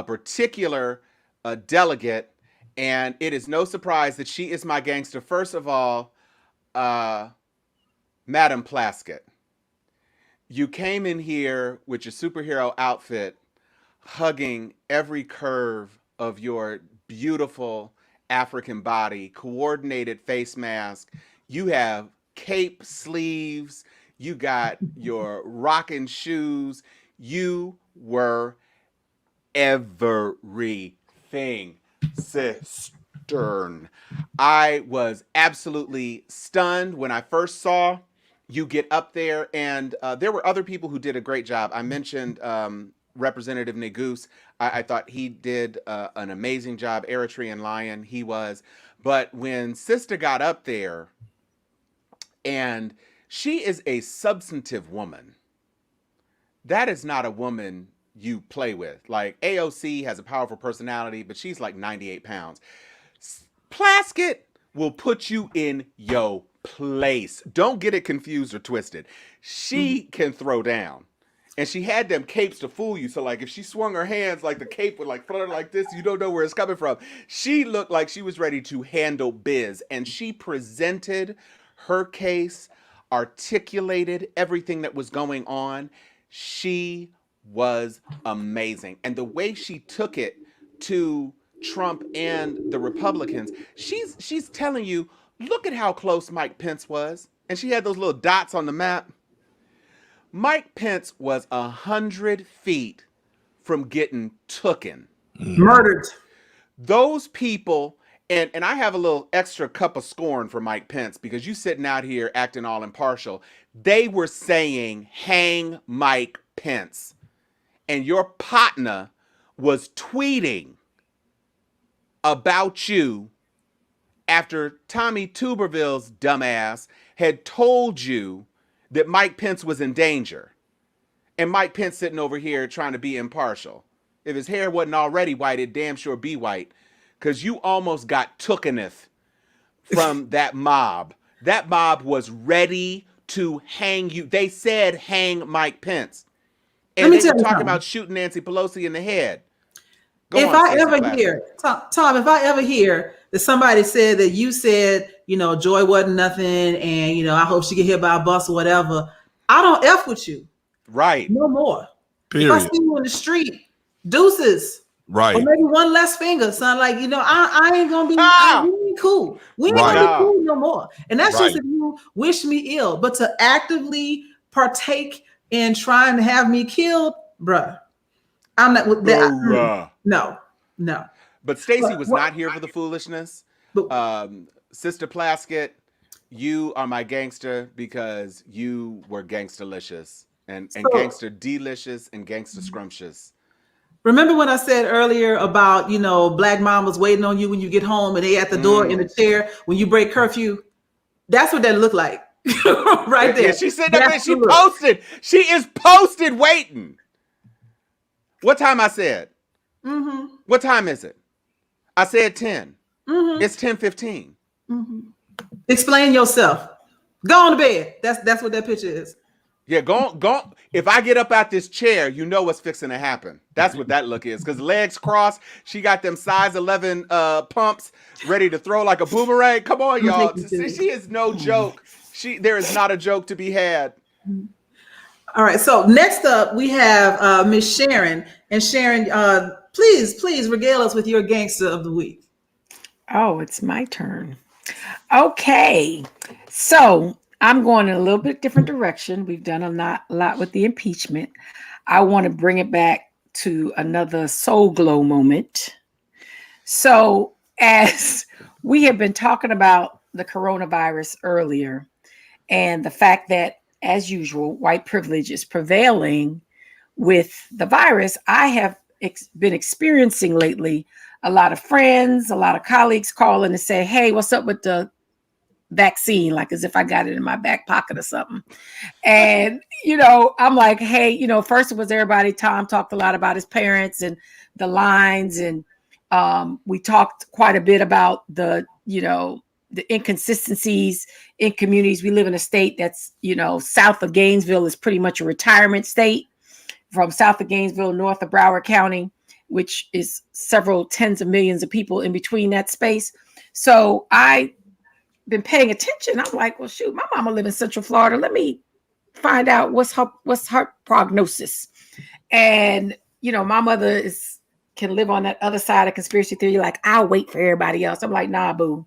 particular delegate, and it is no surprise that she is my gangster. First of all, Madam Plaskett, you came in here with your superhero outfit, hugging every curve of your beautiful African body, coordinated face mask. You have cape sleeves. You got your rocking shoes. You were everything, sister. I was absolutely stunned when I first saw you get up there, and there were other people who did a great job. I mentioned Representative Neguse. I thought he did an amazing job. Eritrean Lion, he was. But when Sister got up there, and she is a substantive woman. That is not a woman you play with. Like, AOC has a powerful personality, but she's like 98 pounds. Plaskett will put you in your place. Don't get it confused or twisted. She can throw down. And she had them capes to fool you. So, like, if she swung her hands, like, the cape would, like, flutter like this. You don't know where it's coming from. She looked like she was ready to handle biz. And she presented her case, articulated everything that was going on. She was amazing. And the way she took it to Trump and the Republicans, she's telling you, look at how close Mike Pence was. And she had those little dots on the map. Mike Pence was 100 feet from getting tooken. Murdered. Those people, and I have a little extra cup of scorn for Mike Pence because you sitting out here acting all impartial. They were saying, hang Mike Pence. And your partner was tweeting about you after Tommy Tuberville's dumbass had told you that Mike Pence was in danger. And Mike Pence sitting over here trying to be impartial. If his hair wasn't already white, it'd damn sure be white. Because you almost got tookeneth from that mob. That mob was ready to hang you. They said hang Mike Pence. And they were talking about shooting Nancy Pelosi in the head. If I ever hear that somebody said that you said, Joy wasn't nothing, and I hope she get hit by a bus or whatever. I don't F with you. Right. No more. Period. If I see you in the street, deuces. Right. Or maybe one less finger, son. Like, I ain't gonna be we ain't cool. We ain't gonna be cool no more. And that's just if you wish me ill. But to actively partake in trying to have me killed, bruh. I'm not with that. No. But Stacey was not here for the foolishness. Sister Plaskett, you are my gangster because you were gangsterlicious and gangster delicious and gangster scrumptious. Remember when I said earlier about, black mamas waiting on you when you get home and they at the door in the chair when you break curfew? That's what that looked like. Right there. Yeah, she said that, she posted. She is posted waiting. What time I said? Mm-hmm. What time is it? I said 10. Mm-hmm. It's 10:15. Mm-hmm. Explain yourself. Go on to bed. That's what that picture is. Yeah, go. If I get up out this chair, you know what's fixing to happen. That's what that look is. Because legs crossed, she got them size 11 pumps ready to throw like a boomerang. Come on, y'all. She is no joke. There is not a joke to be had. All right. So next up, we have Miss Sharon. And Sharon, please regale us with your gangster of the week. Oh, it's my turn. Okay. So I'm going in a little bit different direction. We've done a lot with the impeachment. I want to bring it back to another soul glow moment. So as we have been talking about the coronavirus earlier and the fact that, as usual, white privilege is prevailing with the virus, I have been experiencing lately a lot of friends, a lot of colleagues calling and say, hey, what's up with the vaccine? Like as if I got it in my back pocket or something. And, I'm like, hey, first it was everybody. Tom talked a lot about his parents and the lines. And we talked quite a bit about the inconsistencies in communities. We live in a state that's, south of Gainesville is pretty much a retirement state. From south of Gainesville, north of Broward County, which is several tens of millions of people in between that space. So I've been paying attention. I'm like, well, shoot, my mama lives in Central Florida. Let me find out what's her prognosis. And, my mother can live on that other side of conspiracy theory. Like, I'll wait for everybody else. I'm like, nah, boo.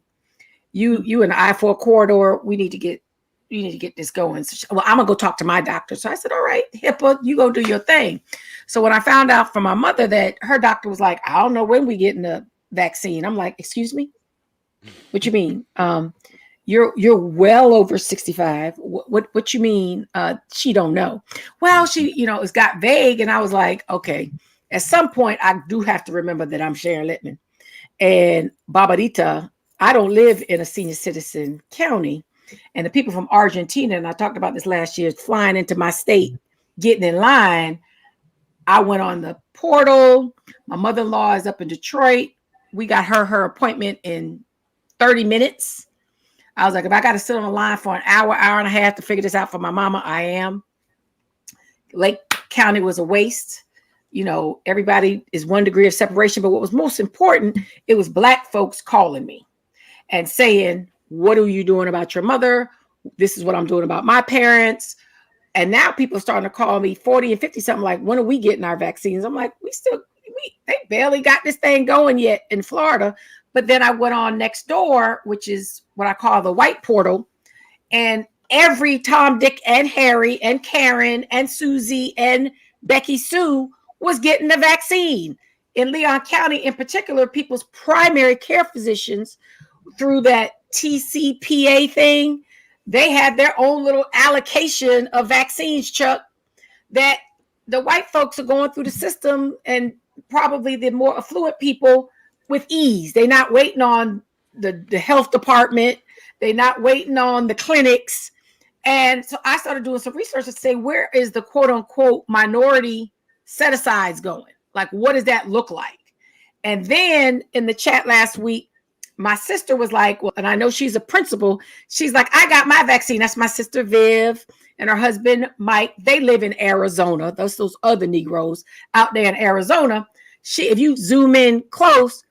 You in the I-4 corridor, you need to get this going. So well, I'm gonna go talk to my doctor. So I said, all right, HIPAA, you go do your thing. So when I found out from my mother that her doctor was like, I don't know when we getting the vaccine. I'm like, excuse me? What you mean? You're well over 65. What you mean? She don't know. Well, she, it's got vague. And I was like, okay, at some point I do have to remember that I'm Sharon Littman and Barbarita. I don't live in a senior citizen county. And the people from Argentina, and I talked about this last year, flying into my state, getting in line. I went on the portal. My mother-in-law is up in Detroit. We got her appointment in 30 minutes. I was like, if I got to sit on the line for an hour and a half to figure this out for my mama, I am. Lake County was a waste. Everybody is 1 degree of separation. But what was most important, it was Black folks calling me and saying, what are you doing about your mother? This is what I'm doing about my parents. And now people are starting to call me 40 and 50 something like, when are we getting our vaccines? I'm like, they barely got this thing going yet in Florida. But then I went on Next Door, which is what I call the white portal. And every Tom, Dick, and Harry, and Karen, and Susie, and Becky Sue was getting the vaccine. In Leon County, in particular, people's primary care physicians, through that TCPA thing, they had their own little allocation of vaccines, Chuck, that the white folks are going through the system, and probably the more affluent people with ease. They're not waiting on the health department. They're not waiting on the clinics. And so I started doing some research to say, where is the quote unquote minority set-asides going? Like, what does that look like? And then in the chat last week, my sister was like, well, and I know she's a principal. She's like, I got my vaccine. That's my sister Viv and her husband Mike. They live in Arizona. Those other Negroes out there in Arizona. If you zoom in close,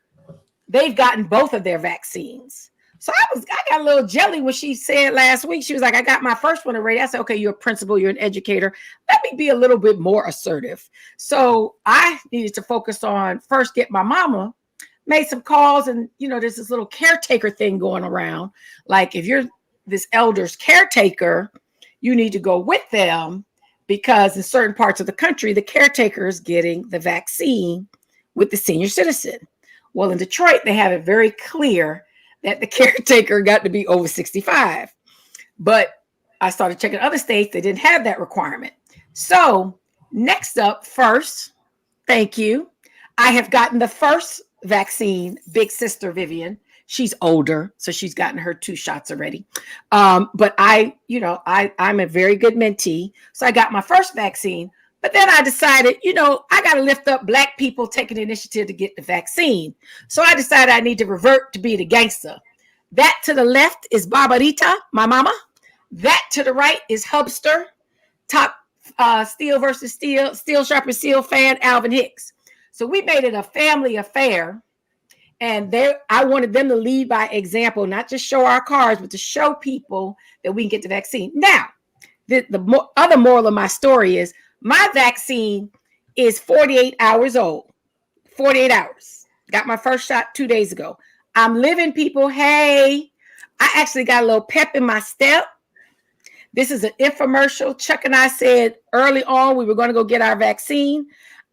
they've gotten both of their vaccines. So I got a little jelly when she said last week, she was like, I got my first one already. I said, okay, you're a principal, you're an educator. Let me be a little bit more assertive. So I needed to focus on first get my mama, made some calls, and there's this little caretaker thing going around. Like if you're this elder's caretaker, you need to go with them because in certain parts of the country, the caretaker is getting the vaccine with the senior citizen. Well, in Detroit, they have it very clear that the caretaker got to be over 65. But I started checking other states, they didn't have that requirement. So next up, first, thank you. I have gotten the first vaccine, big sister Vivian. She's older, so she's gotten her 2 shots already. But I'm a very good mentee. So I got my first vaccine. But then I decided, I got to lift up Black people taking the initiative to get the vaccine. So I decided I need to revert to be the gangster. That to the left is Barbarita, my mama. That to the right is Hubster, top Steel versus Steel, Steel Sharper Steel fan, Alvin Hicks. So we made it a family affair. And I wanted them to lead by example, not just show our cards, but to show people that we can get the vaccine. Now, the other moral of my story is, my vaccine is 48 hours old. 48 hours. Got my first shot 2 days ago. I'm living, people. Hey, I actually got a little pep in my step. This is an infomercial. Chuck and I said early on we were going to go get our vaccine.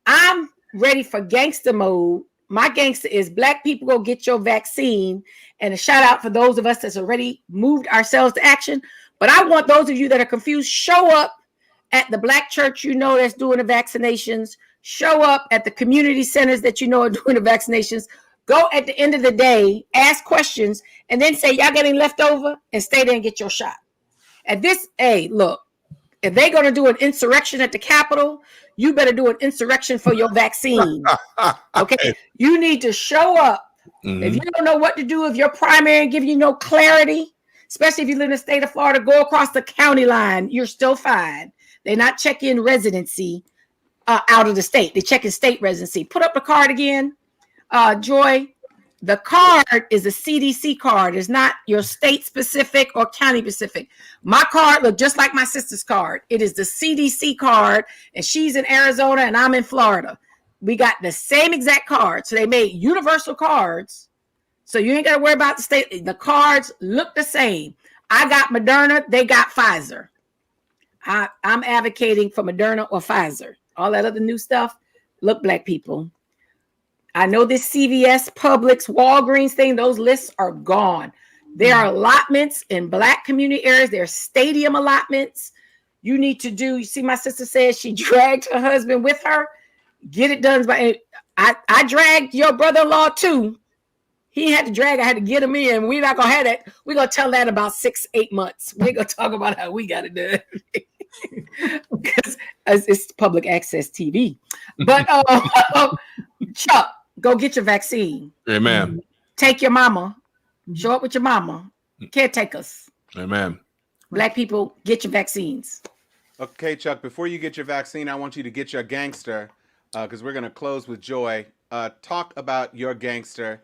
I'm ready for gangster mode. My gangster is Black people, go get your vaccine. And a shout out for those of us that's already moved ourselves to action. But I want those of you that are confused, show up at the Black church that's doing the vaccinations. Show up at the community centers that are doing the vaccinations. Go at the end of the day, ask questions, and then say, y'all getting left over, and stay there and get your shot. At this, hey, look, if they're going to do an insurrection at the Capitol, you better do an insurrection for your vaccine. Okay? You need to show up. Mm-hmm. If you don't know what to do, if your primary give you no clarity, especially if you live in the state of Florida, go across the county line. You're still fine. They're not checking residency out of the state. They're checking state residency. Put up the card again, Joy. The card is a CDC card. It's not your state specific or county specific. My card looked just like my sister's card. It is the CDC card, and she's in Arizona and I'm in Florida. We got the same exact card. So they made universal cards. So you ain't got to worry about the state. The cards look the same. I got Moderna. They got Pfizer. I'm advocating for Moderna or Pfizer. All that other new stuff. Look, Black people. I know this CVS, Publix, Walgreens thing, those lists are gone. There are allotments in Black community areas. There are stadium allotments. You need to do, you see, my sister said she dragged her husband with her. Get it done. I dragged your brother-in-law too. He had to drag, I had to get him in. We're not going to have that. We're going to tell that about 6-8 months. We're going to talk about how we got it done. Because it's public access TV. But Chuck, go get your vaccine. Amen. Take your mama. Show up with your mama. Caretakers. Amen. Black people, get your vaccines. Okay, Chuck, before you get your vaccine, I want you to get your gangster, because we're going to close with Joy. Talk about your gangster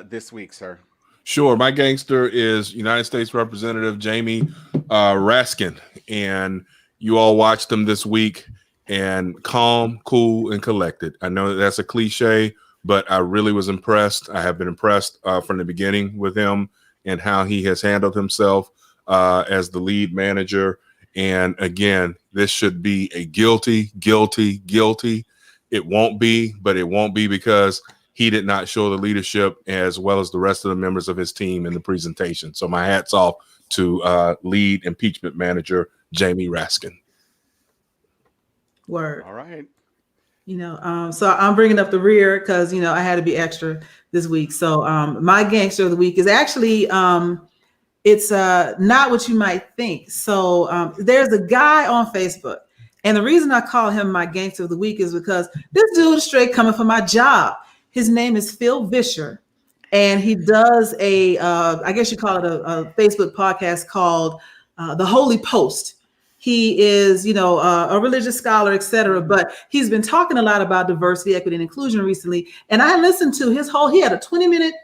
this week, sir. Sure. My gangster is United States Representative Cheyney Raskin. And you all watched him this week, and calm, cool, and collected. I know that's a cliche, but I really was impressed. I have been impressed from the beginning with him and how he has handled himself as the lead manager. And again, this should be a guilty. It won't be, but it won't be because he did not show the leadership as well as the rest of the members of his team in the presentation. So my hat's off to lead impeachment manager Cheyney Raskin. Word. All right. So I'm bringing up the rear because, I had to be extra this week. So my gangster of the week is actually, it's not what you might think. So there's a guy on Facebook, and the reason I call him my gangster of the week is because this dude is straight coming for my job. His name is Phil Vischer, and he does I guess you call it a Facebook podcast called The Holy Post. He is, a religious scholar, et cetera. But he's been talking a lot about diversity, equity, and inclusion recently. And I listened to he had a 20-minute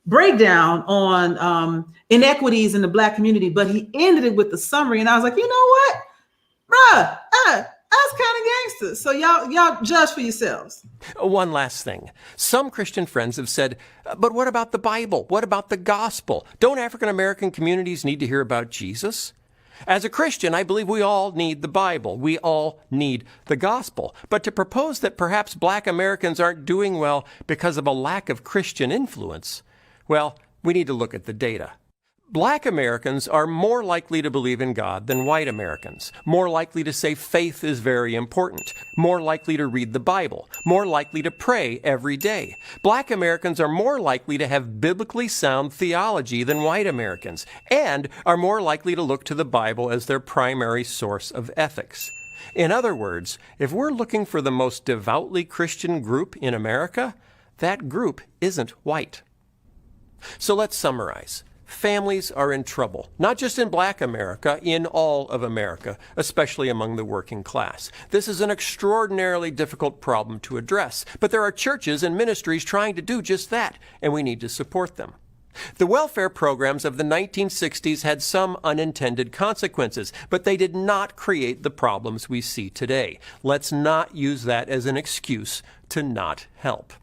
breakdown on inequities in the Black community, but he ended it with the summary. And I was like, you know what, bruh, that's kind of gangster. So y'all judge for yourselves. One last thing. Some Christian friends have said, but what about the Bible? What about the gospel? Don't African American communities need to hear about Jesus? As a Christian, I believe we all need the Bible. We all need the gospel. But to propose that perhaps Black Americans aren't doing well because of a lack of Christian influence, well, we need to look at the data. Black Americans are more likely to believe in God than white Americans, more likely to say faith is very important, more likely to read the Bible, more likely to pray every day. Black Americans are more likely to have biblically sound theology than white Americans, and are more likely to look to the Bible as their primary source of ethics. In other words, if we're looking for the most devoutly Christian group in America, that group isn't white. So let's summarize. Families are in trouble, not just in Black America, in all of America, especially among the working class. This is an extraordinarily difficult problem to address, but there are churches and ministries trying to do just that, and we need to support them. The welfare programs of the 1960s had some unintended consequences, but they did not create the problems we see today. Let's not use that as an excuse to not help.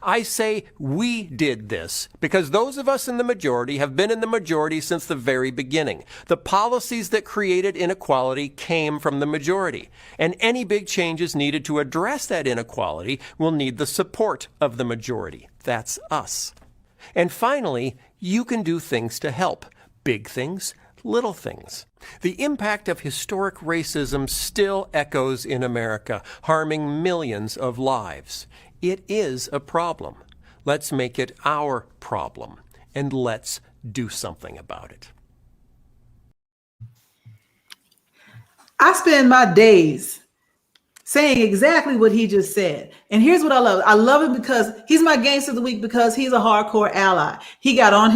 I say we did this because those of us in the majority have been in the majority since the very beginning. The policies that created inequality came from the majority, and any big changes needed to address that inequality will need the support of the majority. That's us. And finally, you can do things to help. Big things, little things. The impact of historic racism still echoes in America, harming millions of lives. It is a problem. Let's make it our problem, and let's do something about it. I spend my days saying exactly what he just said. And here's what I love. I love him because he's my gangster of the week because he's a hardcore ally. He got on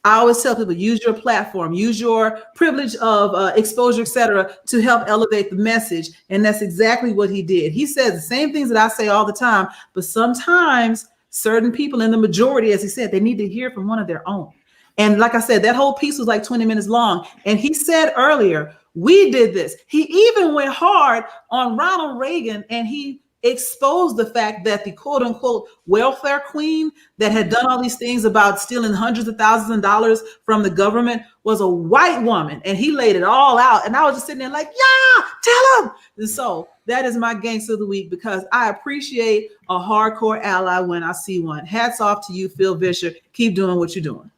I always tell people, use your platform, use your privilege of exposure, et cetera, to help elevate the message. And that's exactly what he did. He says the same things that I say all the time, but sometimes certain people in the majority, as he said, they need to hear from one of their own. And like I said, that whole piece was like 20 minutes long. And he said earlier, we did this. He even went hard on Ronald Reagan, and he exposed the fact that the quote unquote welfare queen that had done all these things about stealing hundreds of thousands of dollars from the government was a white woman. And he laid it all out. And I was just sitting there like, yeah, tell him. And so that is my gangster of the week because I appreciate a hardcore ally when I see one. Hats off to you, Phil Vischer. Keep doing what you're doing.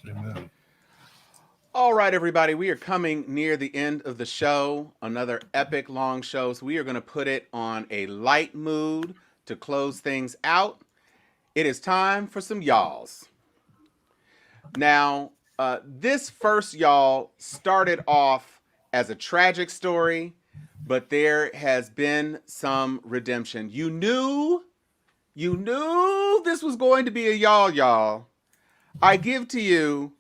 Amen. All right, everybody, we are coming near the end of the show, another epic long show. So we are going to put it on a light mood to close things out. It is time for some y'alls. Now, this first y'all started off as a tragic story, but there has been some redemption. You knew this was going to be a y'all. I give to you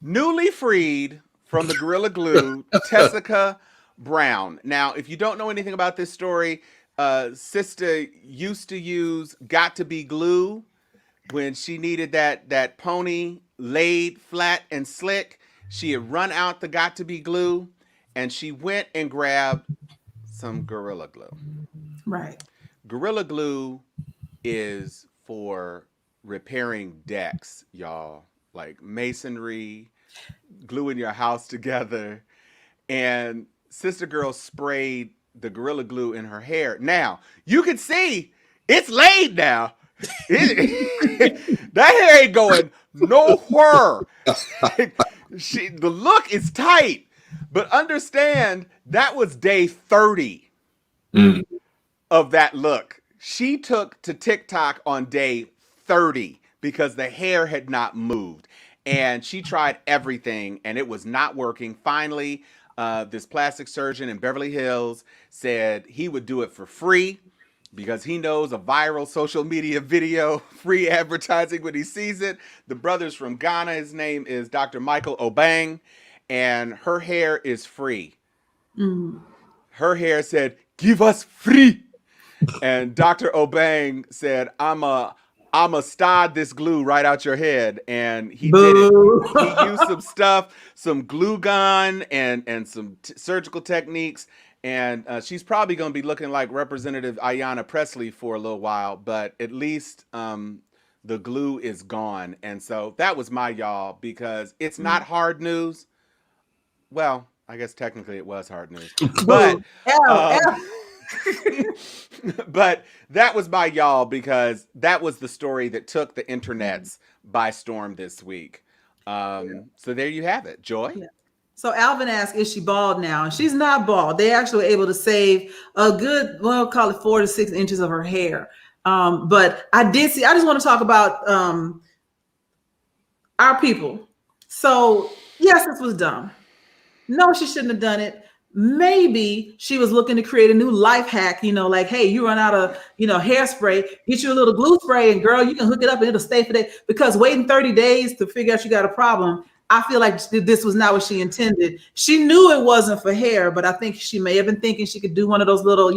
newly freed from the Gorilla Glue, Tessica Brown. Now, if you don't know anything about this story, Sister used to use Got to Be Glue when she needed that pony laid flat and slick. She had run out the Got to Be Glue, and she went and grabbed some Gorilla Glue. Right. Gorilla Glue is for repairing decks, y'all. Like masonry, gluing your house together. And Sister Girl sprayed the Gorilla Glue in her hair. Now, you can see it's laid now. That hair ain't going nowhere. The look is tight. But understand, that was day 30 of that look. She took to TikTok on day 30. Because the hair had not moved. And she tried everything, and it was not working. Finally, this plastic surgeon in Beverly Hills said he would do it for free because he knows a viral social media video, free advertising when he sees it. The brother's from Ghana. His name is Dr. Michael Obang, and her hair is free. Her hair said, "Give us free." And Dr. Obang said, I'm a start this glue right out your head. And he did it. He used some stuff, some glue gun and some surgical techniques. And she's probably going to be looking like Representative Ayanna Pressley for a little while, but at least the glue is gone. And so that was my y'all, because it's not hard news. Well, I guess technically it was hard news, but but that was my y'all, because that was the story that took the internets by storm this week. So there you have it, Joy. Yeah. So Alvin asked, is she bald now? And she's not bald. They actually were able to save a good, well, call it 4 to 6 inches of her hair. But I just want to talk about our people. So yes, this was dumb. No, she shouldn't have done it. Maybe she was looking to create a new life hack, like, hey, you run out of, hairspray, get you a little glue spray, and girl, you can hook it up and it'll stay for days. Because waiting 30 days to figure out you got a problem, I feel like this was not what she intended. She knew it wasn't for hair, but I think she may have been thinking she could do one of those little,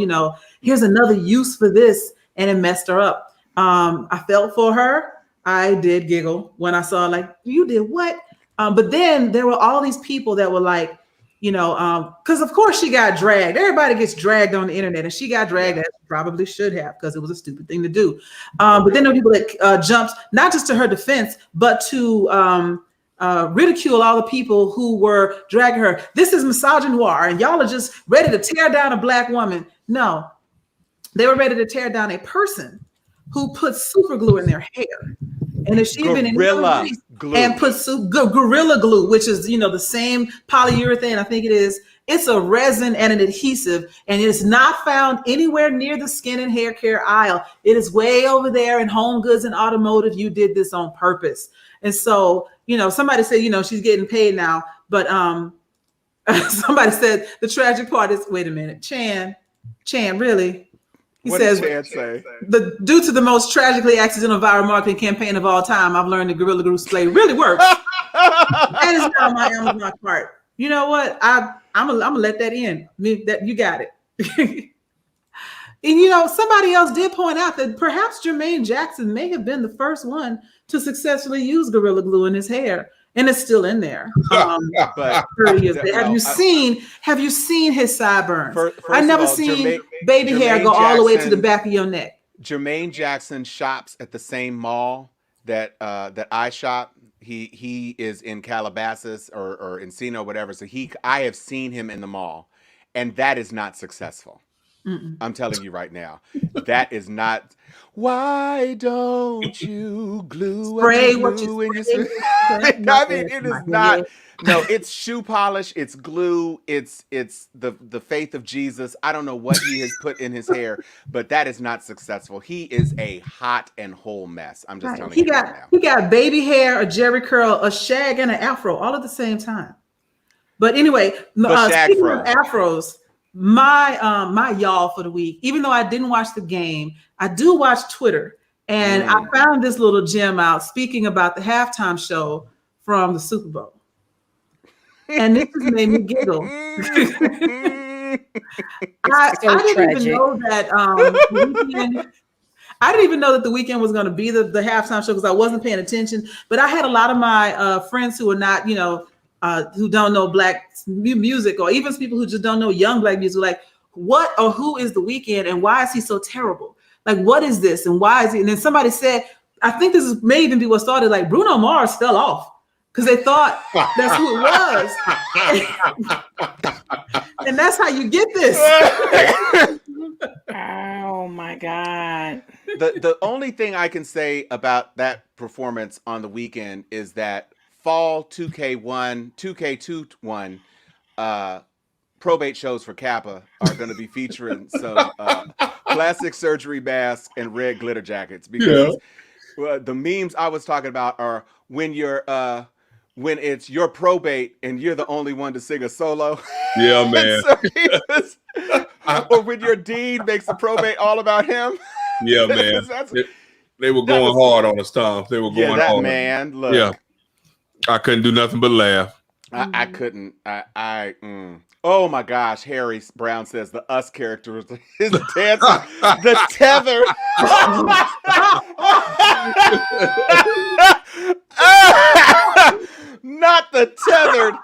here's another use for this, and it messed her up. I felt for her. I did giggle when I saw, like, you did what? But then there were all these people that were like, because of course she got dragged. Everybody gets dragged on the internet, and she got dragged as she probably should have, because it was a stupid thing to do. But then there were people that jumped not just to her defense, but to ridicule all the people who were dragging her. This is misogynoir, and y'all are just ready to tear down a Black woman. No, they were ready to tear down a person who put super glue in their hair. And if she'd been in Gorilla glue and put Gorilla Glue, which is, the same polyurethane, I think it is. It's a resin and an adhesive, and it is not found anywhere near the skin and hair care aisle. It is way over there in home goods and automotive. You did this on purpose. And so, somebody said, she's getting paid now, but somebody said the tragic part is, wait a minute, Chan, really? He what says, did Chan say? Due to the most tragically accidental viral marketing campaign of all time, I've learned the Gorilla Glue spray really works. That is not my Amazon part. You know what? I'm gonna let that in. That you got it. And somebody else did point out that perhaps Jermaine Jackson may have been the first one to successfully use Gorilla Glue in his hair, and it's still in there. But 30 years. Have you seen his sideburns? I never seen baby hair go all the way to the back of your neck. Jermaine Jackson shops at the same mall that I shop. He is in Calabasas or Encino, whatever. So I have seen him in the mall, and that is not successful. I'm telling you right now, that is not. Why don't you glue spray what you glue in your spray? I mean, it is not. No, it's shoe polish. It's glue. It's the faith of Jesus. I don't know what he has put in his hair, but that is not successful. He is a hot and whole mess. I'm just telling you right now. He got baby hair, a jerry curl, a shag, and an afro all at the same time. But anyway, speaking of afros. My y'all for the week, even though I didn't watch the game, I do watch Twitter, and I found this little gem out speaking about the halftime show from the Super Bowl, and this has made me giggle. I didn't even know that I didn't even know that the weekend was going to be the halftime show, because I wasn't paying attention. But I had a lot of my friends who are not, who don't know Black music, or even people who just don't know young Black music, like, what or who is the Weeknd, and why is he so terrible? Like, what is this, and why is he? And then somebody said, I think may even be what started, like, Bruno Mars fell off because they thought that's who it was. And that's how you get this. Oh my God. The only thing I can say about that performance on the weekend is that fall 2K21 probate shows for Kappa are going to be featuring some plastic surgery masks and red glitter jackets, because the memes I was talking about are when it's your probate and you're the only one to sing a solo. Yeah, man. Or when your deed makes the probate all about him. Yeah, man. They were going hard on us, Tom. They were going hard. Man, look. Yeah. I couldn't do nothing but laugh. I couldn't. Oh my gosh, Harry Brown says the us character is dancing. The tether. Not the tethered.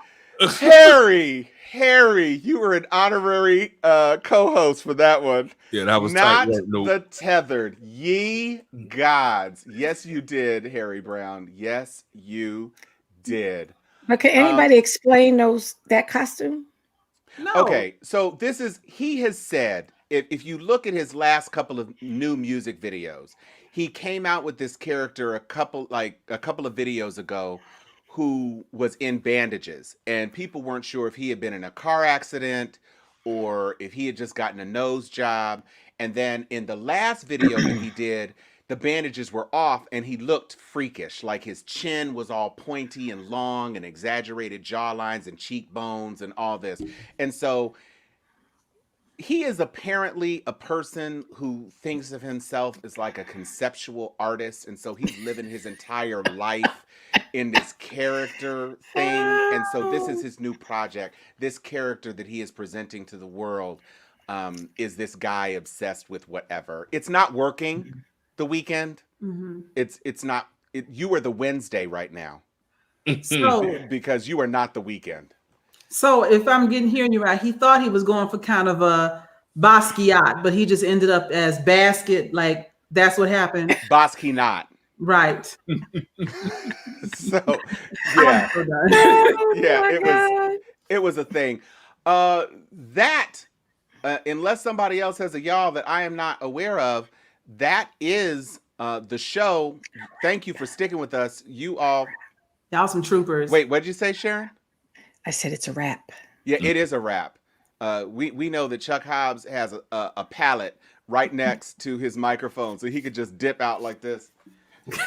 Harry, you were an honorary co-host for that one. Yeah, that was not tight. Nope. the tethered. Ye gods. Yes, you did, Harry Brown. Yes, you did. But can anybody explain that costume? No. Okay, so he has said, if you look at his last couple of new music videos, he came out with this character a couple of videos ago who was in bandages, and people weren't sure if he had been in a car accident or if he had just gotten a nose job. And then in the last video that he did, the bandages were off and he looked freakish, like his chin was all pointy and long and exaggerated jawlines and cheekbones and all this. And so he is apparently a person who thinks of himself as like a conceptual artist. And so he's living his entire life in this character thing. And so this is his new project. This character that he is presenting to the world is this guy obsessed with whatever. It's not working. The Weeknd. Mm-hmm. It's not. You are the Wednesday right now. So because you are not the Weeknd. So if I'm hearing you right, he thought he was going for kind of a Basquiat, but he just ended up as Basket. Like that's what happened. Basquiat. Right. So yeah, it was a thing. Unless somebody else has a y'all that I am not aware of, that is the show. Thank you for sticking with us. Y'all some troopers. Wait, what did you say, Sharon? I said it's a wrap. Yeah, it is a wrap. We know that Chuck Hobbs has a pallet right next to his microphone, so he could just dip out like this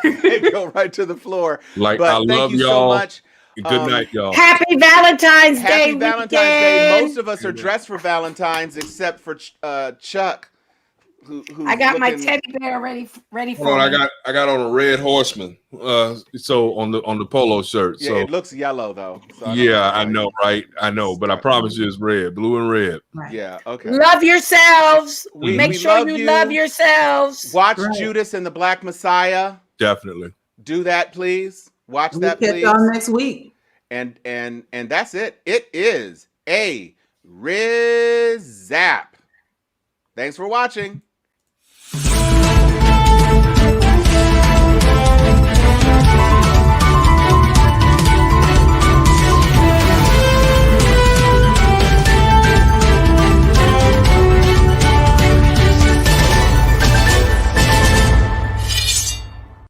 and go right to the floor. Like, but I thank love you y'all. so much. Good night, y'all. Happy Valentine's Day. Happy Valentine's Day. Most of us are dressed for Valentine's except for Chuck. I got my teddy bear ready for me. I got on a red horseman. So on the polo shirt. Yeah, so it looks yellow though. So I know, right? I know, but I promise you it's red, blue and red. Right. Yeah, okay. Love yourselves. We Make sure you love yourselves. Watch Judas and the Black Messiah. Definitely. Do that, please. Watch that, We'll please. catch y'all next week. And that's it. It is a Riz Zap. Thanks for watching.